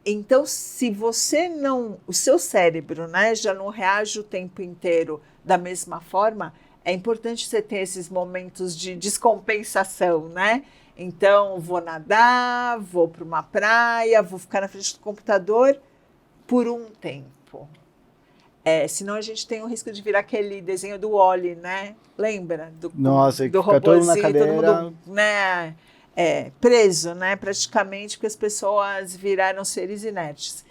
Speaker 2: Então, se você não... O seu cérebro, né, já não reage o tempo inteiro da mesma forma, é importante você ter esses momentos de descompensação, né? Então, vou nadar, vou para uma praia, vou ficar na frente do computador por um tempo. Senão a gente tem o risco de virar aquele desenho do Wall-E, né? Lembra?
Speaker 1: Nossa,
Speaker 2: do
Speaker 1: fica todo na
Speaker 2: robozinho,
Speaker 1: cadeira.
Speaker 2: todo mundo, né? Preso, né? Praticamente, porque as pessoas viraram seres inertes.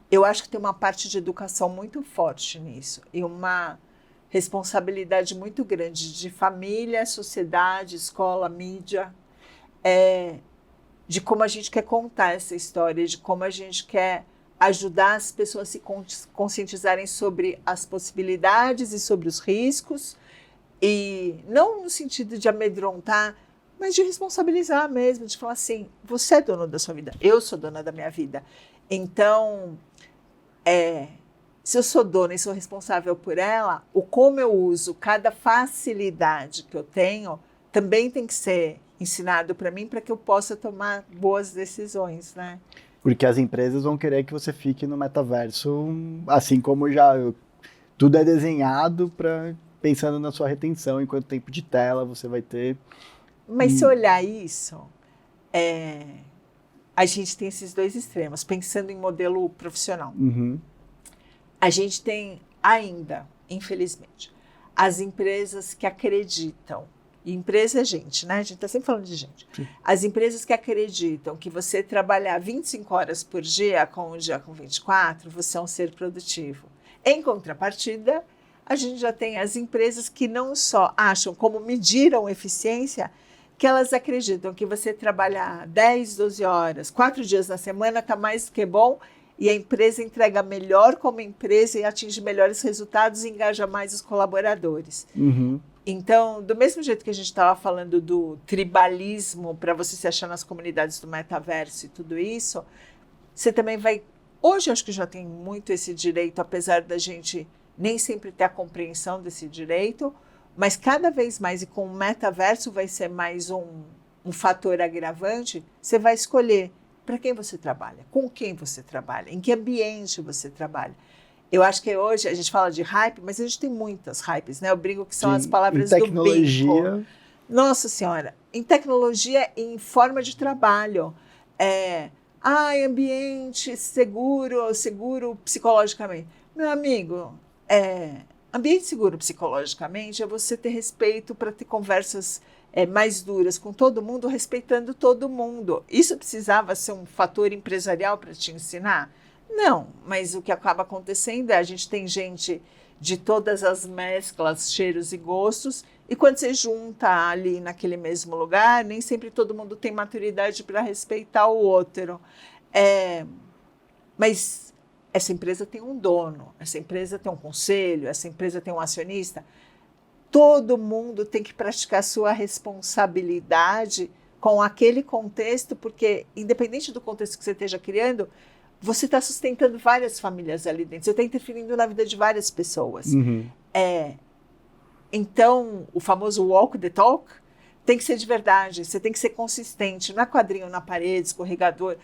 Speaker 2: Eu acho que tem uma parte de educação muito forte nisso e uma responsabilidade muito grande de família, sociedade, escola, mídia, de como a gente quer contar essa história, de como a gente quer ajudar as pessoas a se conscientizarem sobre as possibilidades e sobre os riscos, e não no sentido de amedrontar, mas de responsabilizar mesmo, de falar assim, você é dono da sua vida, eu sou dona da minha vida. Então, se eu sou dona e sou responsável por ela, o como eu uso cada facilidade que eu tenho também tem que ser ensinado para mim para que eu possa tomar boas decisões, né?
Speaker 1: Porque as empresas vão querer que você fique no metaverso, assim como tudo é desenhado pensando na sua retenção, em quanto tempo de tela você vai ter.
Speaker 2: Mas se olhar isso, a gente tem esses dois extremos, pensando em modelo profissional.
Speaker 1: Uhum.
Speaker 2: A gente tem ainda, infelizmente, as empresas que acreditam. E empresa é gente, né? A gente está sempre falando de gente. Sim. As empresas que acreditam que você trabalhar 25 horas por dia, com um dia com 24, você é um ser produtivo. Em contrapartida, a gente já tem as empresas que não só acham como mediram eficiência, que elas acreditam que você trabalhar 10, 12 horas, 4 dias na semana está mais do que bom e a empresa entrega melhor como empresa e atinge melhores resultados e engaja mais os colaboradores.
Speaker 1: Uhum.
Speaker 2: Então, do mesmo jeito que a gente estava falando do tribalismo para você se achar nas comunidades do metaverso e tudo isso, você também vai... Hoje, acho que já tem muito esse direito, apesar da gente nem sempre ter a compreensão desse direito, mas cada vez mais, e com o metaverso vai ser mais um fator agravante, você vai escolher para quem você trabalha, com quem você trabalha, em que ambiente você trabalha. Eu acho que hoje a gente fala de hype, mas a gente tem muitas hypes, né? Eu brinco que são as palavras do bingo. Nossa Senhora, em tecnologia e em forma de trabalho. Ambiente seguro psicologicamente. Meu amigo, ambiente seguro psicologicamente é você ter respeito para ter conversas mais duras com todo mundo, respeitando todo mundo. Isso precisava ser um fator empresarial para te ensinar? Não, mas o que acaba acontecendo é a gente tem gente de todas as mesclas, cheiros e gostos, e quando você junta ali naquele mesmo lugar, nem sempre todo mundo tem maturidade para respeitar o outro. Mas essa empresa tem um dono, essa empresa tem um conselho, essa empresa tem um acionista. Todo mundo tem que praticar sua responsabilidade com aquele contexto, porque independente do contexto que você esteja criando, você está sustentando várias famílias ali dentro, você está interferindo na vida de várias pessoas.
Speaker 1: Uhum.
Speaker 2: Então, o famoso walk the talk tem que ser de verdade, você tem que ser consistente, não é quadrinho na parede, escorregador,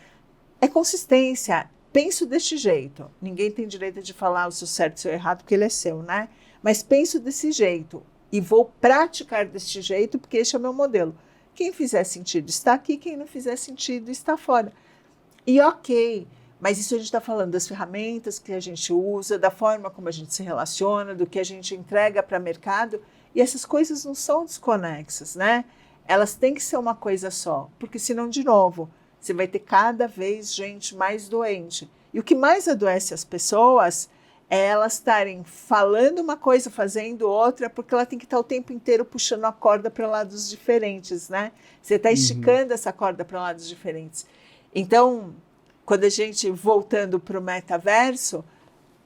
Speaker 2: é consistência. Penso deste jeito, ninguém tem direito de falar o seu certo e o seu errado, porque ele é seu, né? Mas penso desse jeito e vou praticar deste jeito, porque este é o meu modelo. Quem fizer sentido está aqui, quem não fizer sentido está fora. E ok, mas isso a gente está falando das ferramentas que a gente usa, da forma como a gente se relaciona, do que a gente entrega para o mercado, e essas coisas não são desconexas, né? Elas têm que ser uma coisa só, porque senão, de novo, você vai ter cada vez gente mais doente. E o que mais adoece as pessoas é elas estarem falando uma coisa, fazendo outra, porque ela tem que estar o tempo inteiro puxando a corda para lados diferentes, né? Você está esticando essa corda para lados diferentes. Então, quando a gente, voltando para o metaverso,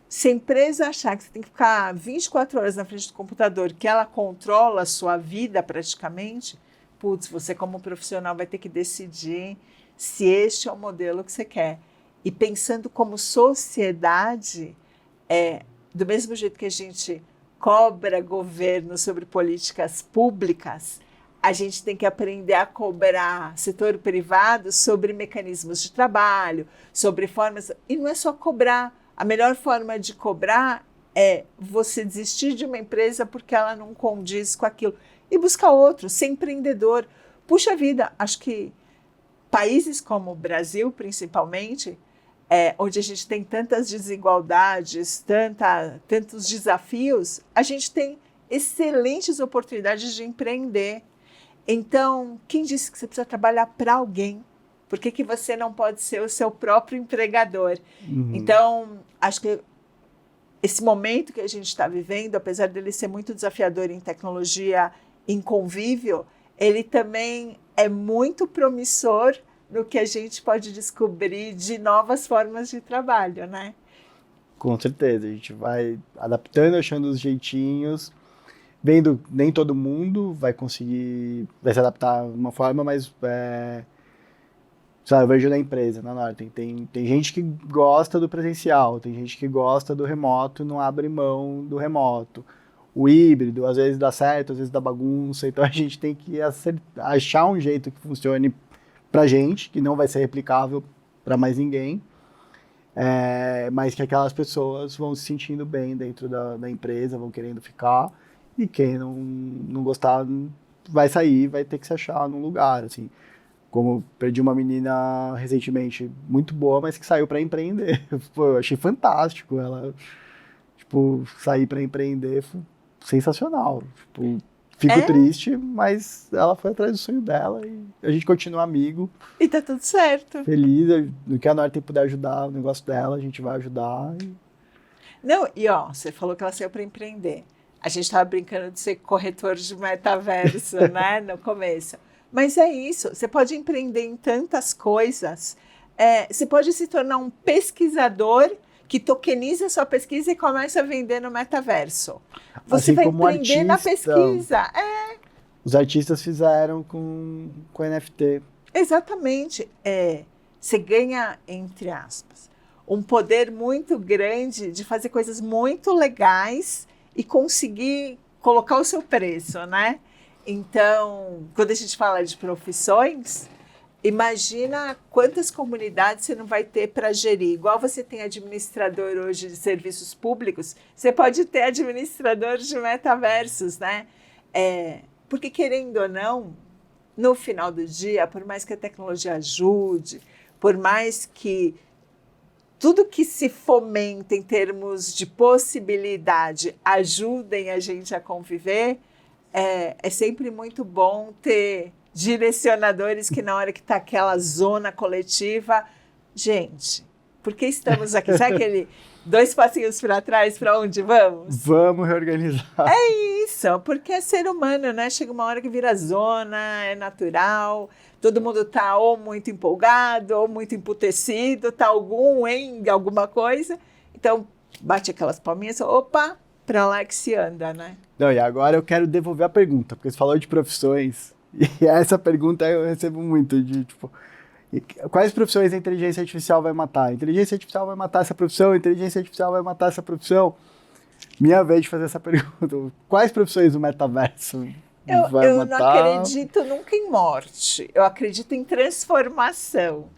Speaker 2: se a empresa achar que você tem que ficar 24 horas na frente do computador, que ela controla a sua vida praticamente, putz, você como profissional vai ter que decidir se este é o modelo que você quer. E pensando como sociedade, do mesmo jeito que a gente cobra governo sobre políticas públicas, a gente tem que aprender a cobrar setor privado sobre mecanismos de trabalho, sobre formas... E não é só cobrar. A melhor forma de cobrar é você desistir de uma empresa porque ela não condiz com aquilo. E buscar outro, ser empreendedor. Puxa vida, acho que países como o Brasil, principalmente, onde a gente tem tantas desigualdades, tantos desafios, a gente tem excelentes oportunidades de empreender. Então, quem disse que você precisa trabalhar para alguém? Por que você não pode ser o seu próprio empregador? Uhum. Então, acho que esse momento que a gente está vivendo, apesar dele ser muito desafiador em tecnologia, em convívio, ele também é muito promissor no que a gente pode descobrir de novas formas de trabalho, né?
Speaker 1: Com certeza, a gente vai adaptando, achando os jeitinhos, vendo nem todo mundo vai conseguir, vai se adaptar de uma forma, mas sabe, eu vejo na empresa, tem gente que gosta do presencial, tem gente que gosta do remoto e não abre mão do remoto. O híbrido, às vezes dá certo, às vezes dá bagunça, então a gente tem que achar um jeito que funcione pra gente, que não vai ser replicável para mais ninguém, mas que aquelas pessoas vão se sentindo bem dentro da empresa, vão querendo ficar, e quem não gostar vai sair, vai ter que se achar num lugar, assim. Como perdi uma menina recentemente muito boa, mas que saiu para empreender. Pô, eu achei fantástico ela, sair para empreender, sensacional. Tipo, fico triste, mas ela foi atrás do sonho dela e a gente continua amigo.
Speaker 2: E tá tudo certo.
Speaker 1: Feliz, no que a Norte puder ajudar o negócio dela, a gente vai ajudar.
Speaker 2: Não, e ó, você falou que ela saiu para empreender. A gente estava brincando de ser corretor de metaverso, né, no começo. Mas é isso, você pode empreender em tantas coisas. Você pode se tornar um pesquisador que tokeniza a sua pesquisa e começa a vender no metaverso. Você
Speaker 1: Assim
Speaker 2: vai
Speaker 1: como
Speaker 2: empreender na pesquisa.
Speaker 1: Os artistas fizeram com NFT.
Speaker 2: Exatamente. Você ganha, entre aspas, um poder muito grande de fazer coisas muito legais e conseguir colocar o seu preço, né? Então, quando a gente fala de profissões, imagina quantas comunidades você não vai ter para gerir. Igual você tem administrador hoje de serviços públicos, você pode ter administrador de metaversos, né? Porque, querendo ou não, no final do dia, por mais que a tecnologia ajude, por mais que tudo que se fomenta em termos de possibilidade ajudem a gente a conviver, é sempre muito bom ter direcionadores que na hora que está aquela zona coletiva, gente, por que estamos aqui? Sabe aquele 2 passinhos para trás, para onde vamos?
Speaker 1: Vamos reorganizar.
Speaker 2: Isso, porque é ser humano, né? Chega uma hora que vira zona, é natural, todo mundo está ou muito empolgado, ou muito emputecido, está em alguma coisa, então bate aquelas palminhas, opa, para lá que se anda, né?
Speaker 1: Não, e agora eu quero devolver a pergunta, porque você falou de profissões, e essa pergunta eu recebo muito, de tipo, quais profissões a inteligência artificial vai matar? A inteligência artificial vai matar essa profissão, a inteligência artificial vai matar essa profissão. Minha vez de fazer essa pergunta, quais profissões o metaverso vai
Speaker 2: eu
Speaker 1: matar?
Speaker 2: não acredito nunca em morte, eu acredito em transformação.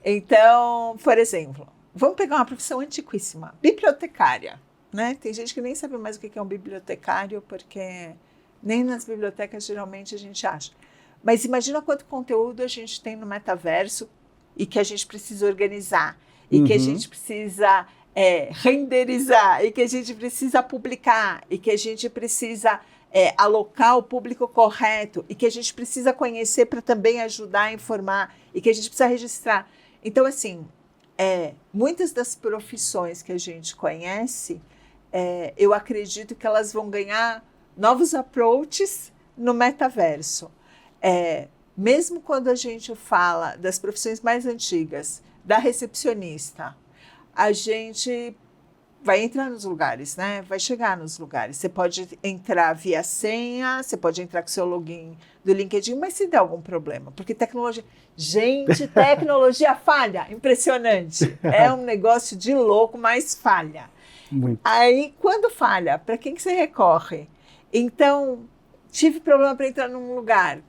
Speaker 2: Então, por exemplo, vamos pegar uma profissão antiquíssima, bibliotecária. Né? Tem gente que nem sabe mais o que é um bibliotecário, porque nem nas bibliotecas geralmente a gente acha. Mas imagina quanto conteúdo a gente tem no metaverso e que a gente precisa organizar, e que a gente precisa renderizar, e que a gente precisa publicar, e que a gente precisa alocar o público correto, e que a gente precisa conhecer para também ajudar a informar, e que a gente precisa registrar. Então, assim, muitas das profissões que a gente conhece, eu acredito que elas vão ganhar novos approaches no metaverso. Mesmo quando a gente fala das profissões mais antigas, da recepcionista, a gente vai entrar nos lugares, né? Vai chegar nos lugares. Você pode entrar via senha, você pode entrar com seu login do LinkedIn, mas se der algum problema, porque tecnologia... Gente, tecnologia falha, impressionante. É um negócio de louco, mas falha.
Speaker 1: Muito.
Speaker 2: Aí, quando falha, para quem que você recorre? Então, tive problema para entrar num lugar.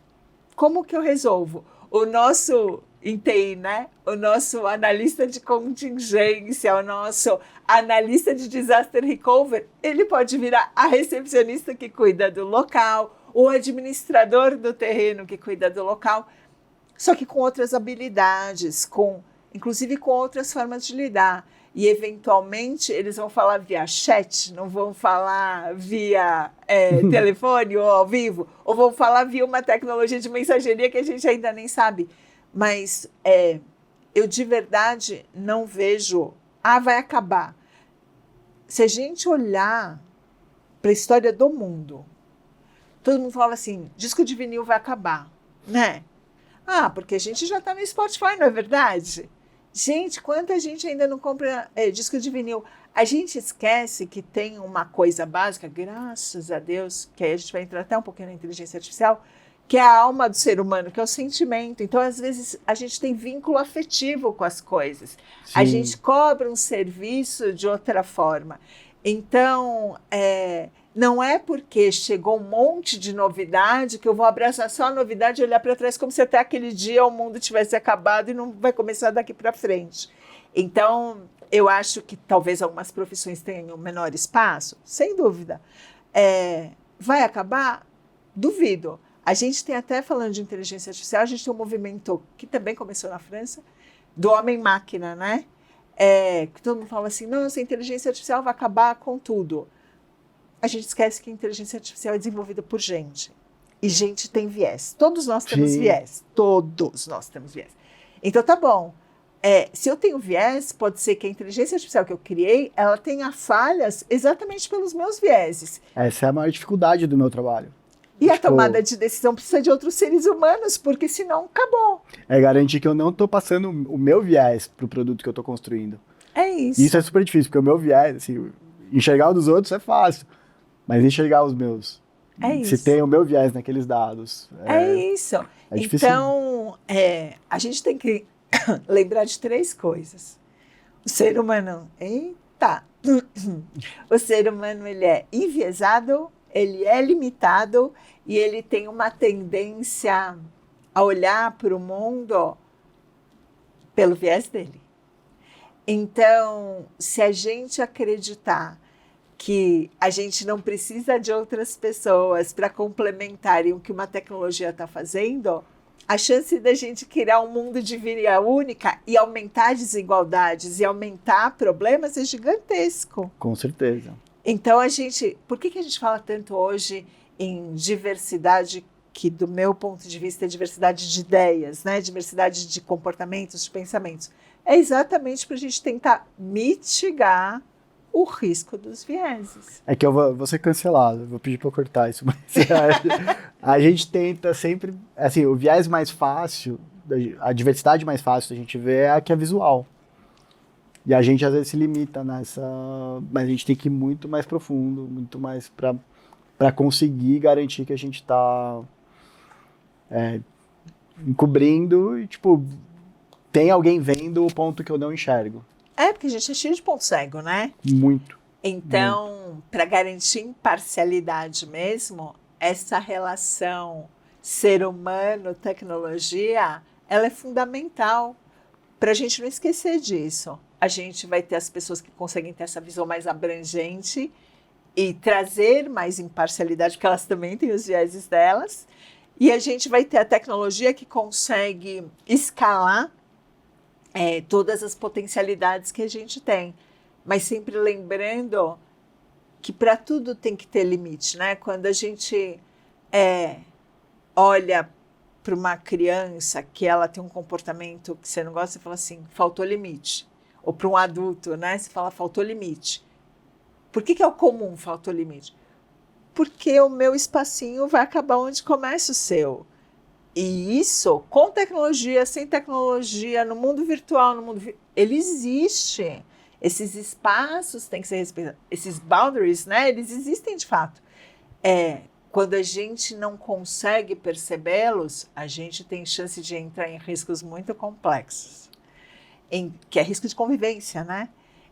Speaker 2: Como que eu resolvo? O nosso em TI, né? O nosso analista de contingência, o nosso analista de disaster recovery, ele pode virar a recepcionista que cuida do local, o administrador do terreno que cuida do local, só que com outras habilidades, inclusive com outras formas de lidar. E, eventualmente, eles vão falar via chat, não vão falar via telefone ou ao vivo, ou vão falar via uma tecnologia de mensageria que a gente ainda nem sabe. Mas eu, de verdade, não vejo... vai acabar. Se a gente olhar para a história do mundo, todo mundo fala assim, disco de vinil vai acabar, né? Porque a gente já está no Spotify, não é verdade? Gente, quanta gente ainda não compra disco de vinil? A gente esquece que tem uma coisa básica, graças a Deus, que aí a gente vai entrar até um pouquinho na inteligência artificial, que é a alma do ser humano, que é o sentimento. Então, às vezes, a gente tem vínculo afetivo com as coisas. Sim. A gente cobra um serviço de outra forma. Então, não é porque chegou um monte de novidade que eu vou abraçar só a novidade e olhar para trás como se até aquele dia o mundo tivesse acabado e não vai começar daqui para frente. Então, eu acho que talvez algumas profissões tenham menor espaço, sem dúvida. Vai acabar? Duvido. A gente tem até, falando de inteligência artificial, a gente tem um movimento que também começou na França, do homem-máquina, né? Que todo mundo fala assim, nossa, a inteligência artificial vai acabar com tudo. a gente esquece que a inteligência artificial é desenvolvida por gente. E gente tem viés. Todos nós temos
Speaker 1: Sim.
Speaker 2: viés. Todos nós temos viés. Então, tá bom. Se eu tenho viés, pode ser que a inteligência artificial que eu criei, ela tenha falhas exatamente pelos meus vieses.
Speaker 1: Essa é a maior dificuldade do meu trabalho.
Speaker 2: E a tomada de decisão precisa de outros seres humanos, porque senão acabou.
Speaker 1: É garantir que eu não estou passando o meu viés para o produto que eu estou construindo.
Speaker 2: É isso.
Speaker 1: Isso é super difícil, porque o meu viés, assim, enxergar o dos outros é fácil, mas enxergar os meus. Se
Speaker 2: isso.
Speaker 1: tem o meu viés naqueles dados.
Speaker 2: É isso.
Speaker 1: É difícil.
Speaker 2: Então, a gente tem que lembrar de 3 coisas. O ser humano, o ser humano, ele é enviesado, ele é limitado e ele tem uma tendência a olhar para o mundo pelo viés dele. Então, se a gente acreditar que a gente não precisa de outras pessoas para complementarem o que uma tecnologia está fazendo, a chance da gente criar um mundo de vida única e aumentar desigualdades e aumentar problemas é gigantesco.
Speaker 1: Com certeza.
Speaker 2: Então, por que a gente fala tanto hoje em diversidade, que do meu ponto de vista é diversidade de ideias, né? Diversidade de comportamentos, de pensamentos? É exatamente para a gente tentar mitigar o risco dos vieses.
Speaker 1: É que eu vou ser cancelado, vou pedir para cortar isso, mas a gente tenta sempre, assim, o viés mais fácil, a diversidade mais fácil da gente ver é a que é visual. E a gente às vezes se limita nessa, mas a gente tem que ir muito mais profundo, muito mais para conseguir garantir que a gente está encobrindo e, tipo, tem alguém vendo o ponto que eu não enxergo.
Speaker 2: Porque a gente é cheio de ponto cego, né?
Speaker 1: Muito.
Speaker 2: Então, para garantir imparcialidade mesmo, essa relação ser humano-tecnologia, ela é fundamental para a gente não esquecer disso. A gente vai ter as pessoas que conseguem ter essa visão mais abrangente e trazer mais imparcialidade, porque elas também têm os vieses delas. E a gente vai ter a tecnologia que consegue escalar todas as potencialidades que a gente tem. Mas sempre lembrando que para tudo tem que ter limite, né? Quando a gente olha para uma criança que ela tem um comportamento que você não gosta, você fala assim, faltou limite. Ou para um adulto, né? Você fala, faltou limite. Por que é o comum, faltou limite? Porque o meu espacinho vai acabar onde começa o seu. E isso, com tecnologia, sem tecnologia, no mundo virtual, ele existe. Esses espaços têm que ser respeitados. Esses boundaries, né? Eles existem de fato. Quando a gente não consegue percebê-los, a gente tem chance de entrar em riscos muito complexos. Que é risco de convivência, né?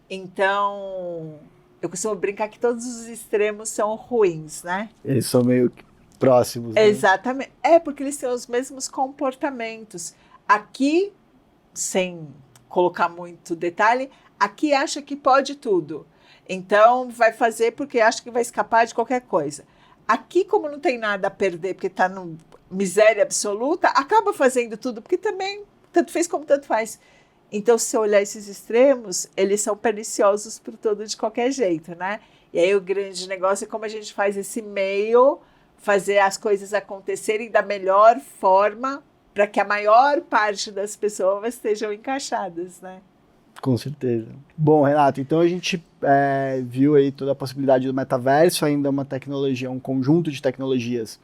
Speaker 2: Então, eu costumo brincar que todos os extremos são ruins, né?
Speaker 1: Eles são meio próximos. Né?
Speaker 2: Exatamente. Porque eles têm os mesmos comportamentos. Aqui, sem colocar muito detalhe, aqui acha que pode tudo. Então, vai fazer porque acha que vai escapar de qualquer coisa. Aqui, como não tem nada a perder, porque está na miséria absoluta, acaba fazendo tudo, porque também tanto fez como tanto faz. Então, se você olhar esses extremos, eles são perniciosos para todo de qualquer jeito, né? E aí o grande negócio é como a gente faz esse meio, fazer as coisas acontecerem da melhor forma para que a maior parte das pessoas estejam encaixadas, né?
Speaker 1: Com certeza. Bom, Renato, então a gente viu aí toda a possibilidade do metaverso, ainda uma tecnologia, um conjunto de tecnologias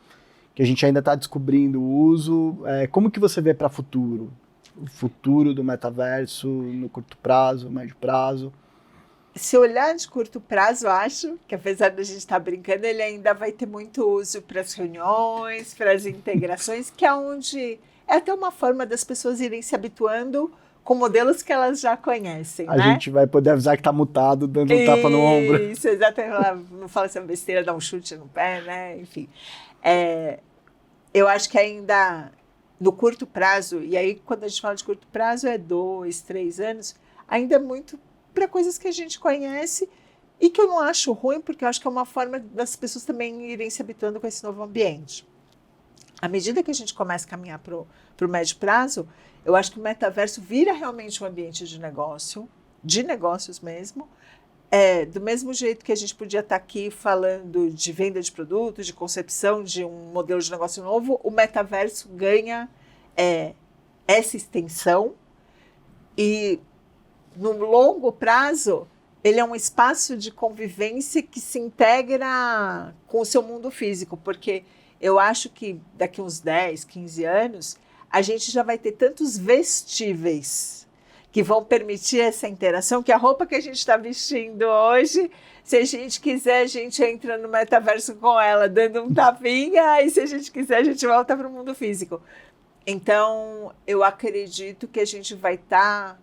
Speaker 1: que a gente ainda está descobrindo o uso. Como que você vê para o futuro do metaverso no curto prazo, médio prazo?
Speaker 2: Se olhar de curto prazo, eu acho que apesar da gente estar brincando, ele ainda vai ter muito uso para as reuniões, para as integrações, que é onde é até uma forma das pessoas irem se habituando com modelos que elas já conhecem,
Speaker 1: A
Speaker 2: né?
Speaker 1: gente vai poder avisar que está mutado, dando um tapa no ombro.
Speaker 2: Isso, exatamente. Não fala essa besteira, dá um chute no pé, né? Enfim. Eu acho que ainda no curto prazo, e aí quando a gente fala de curto prazo é 2, 3 anos, ainda é muito para coisas que a gente conhece e que eu não acho ruim, porque eu acho que é uma forma das pessoas também irem se habituando com esse novo ambiente. À medida que a gente começa a caminhar para o médio prazo, eu acho que o metaverso vira realmente um ambiente de negócio, de negócios mesmo, Do mesmo jeito que a gente podia estar aqui falando de venda de produtos, de concepção de um modelo de negócio novo, o metaverso ganha essa extensão e, no longo prazo, ele é um espaço de convivência que se integra com o seu mundo físico, porque eu acho que daqui uns 10, 15 anos, a gente já vai ter tantos vestíveis que vão permitir essa interação, que a roupa que a gente está vestindo hoje, se a gente quiser, a gente entra no metaverso com ela, dando um tapinha, e se a gente quiser, a gente volta para o mundo físico. Então, eu acredito que a gente vai estar...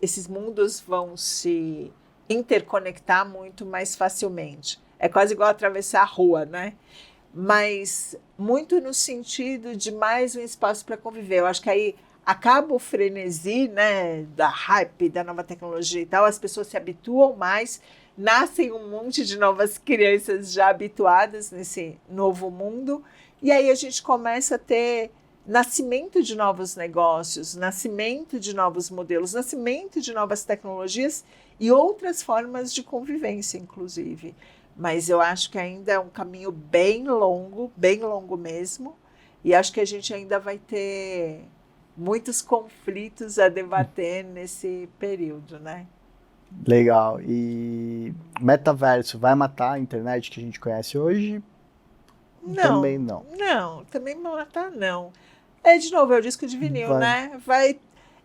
Speaker 2: esses mundos vão se interconectar muito mais facilmente. É quase igual atravessar a rua, né? Mas muito no sentido de mais um espaço para conviver. Eu acho que aí acaba o frenesi, né, da hype, da nova tecnologia e tal, as pessoas se habituam mais, nascem um monte de novas crianças já habituadas nesse novo mundo, e aí a gente começa a ter nascimento de novos negócios, nascimento de novos modelos, nascimento de novas tecnologias e outras formas de convivência, inclusive. Mas eu acho que ainda é um caminho bem longo mesmo, e acho que a gente ainda vai ter muitos conflitos a debater nesse período, né?
Speaker 1: Legal. E metaverso vai matar a internet que a gente conhece hoje?
Speaker 2: Não.
Speaker 1: Também não.
Speaker 2: Não, também matar não. De novo, é o disco de vinil, né?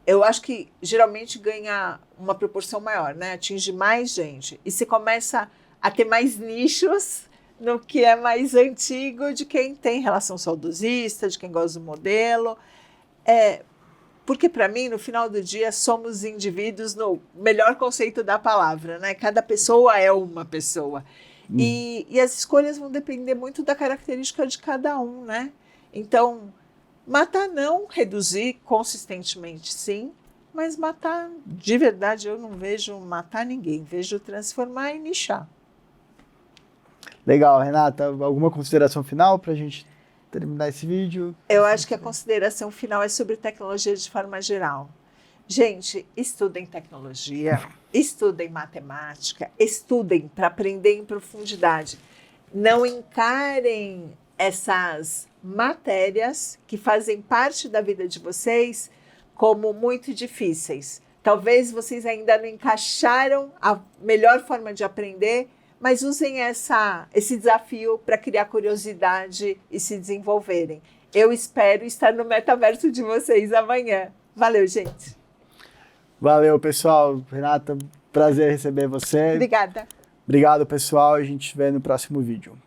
Speaker 2: Eu acho que geralmente ganha uma proporção maior, né? Atinge mais gente. E você começa a ter mais nichos no que é mais antigo, de quem tem relação saudosista, de quem gosta do modelo. Porque, para mim, no final do dia, somos indivíduos no melhor conceito da palavra, né? Cada pessoa é uma pessoa. E as escolhas vão depender muito da característica de cada um, né? Então, matar não, reduzir consistentemente, sim. Mas matar, de verdade, eu não vejo matar ninguém. Vejo transformar e nichar.
Speaker 1: Legal, Renata. Alguma consideração final para a gente terminar esse vídeo?
Speaker 2: Eu acho que a consideração final é sobre tecnologia de forma geral. Gente, estudem tecnologia, estudem matemática, estudem para aprender em profundidade. Não encarem essas matérias que fazem parte da vida de vocês como muito difíceis. Talvez vocês ainda não encaixaram a melhor forma de aprender, mas usem esse desafio para criar curiosidade e se desenvolverem. Eu espero estar no metaverso de vocês amanhã. Valeu, gente.
Speaker 1: Valeu, pessoal. Renata, prazer receber você.
Speaker 2: Obrigada.
Speaker 1: Obrigado, pessoal. A gente se vê no próximo vídeo.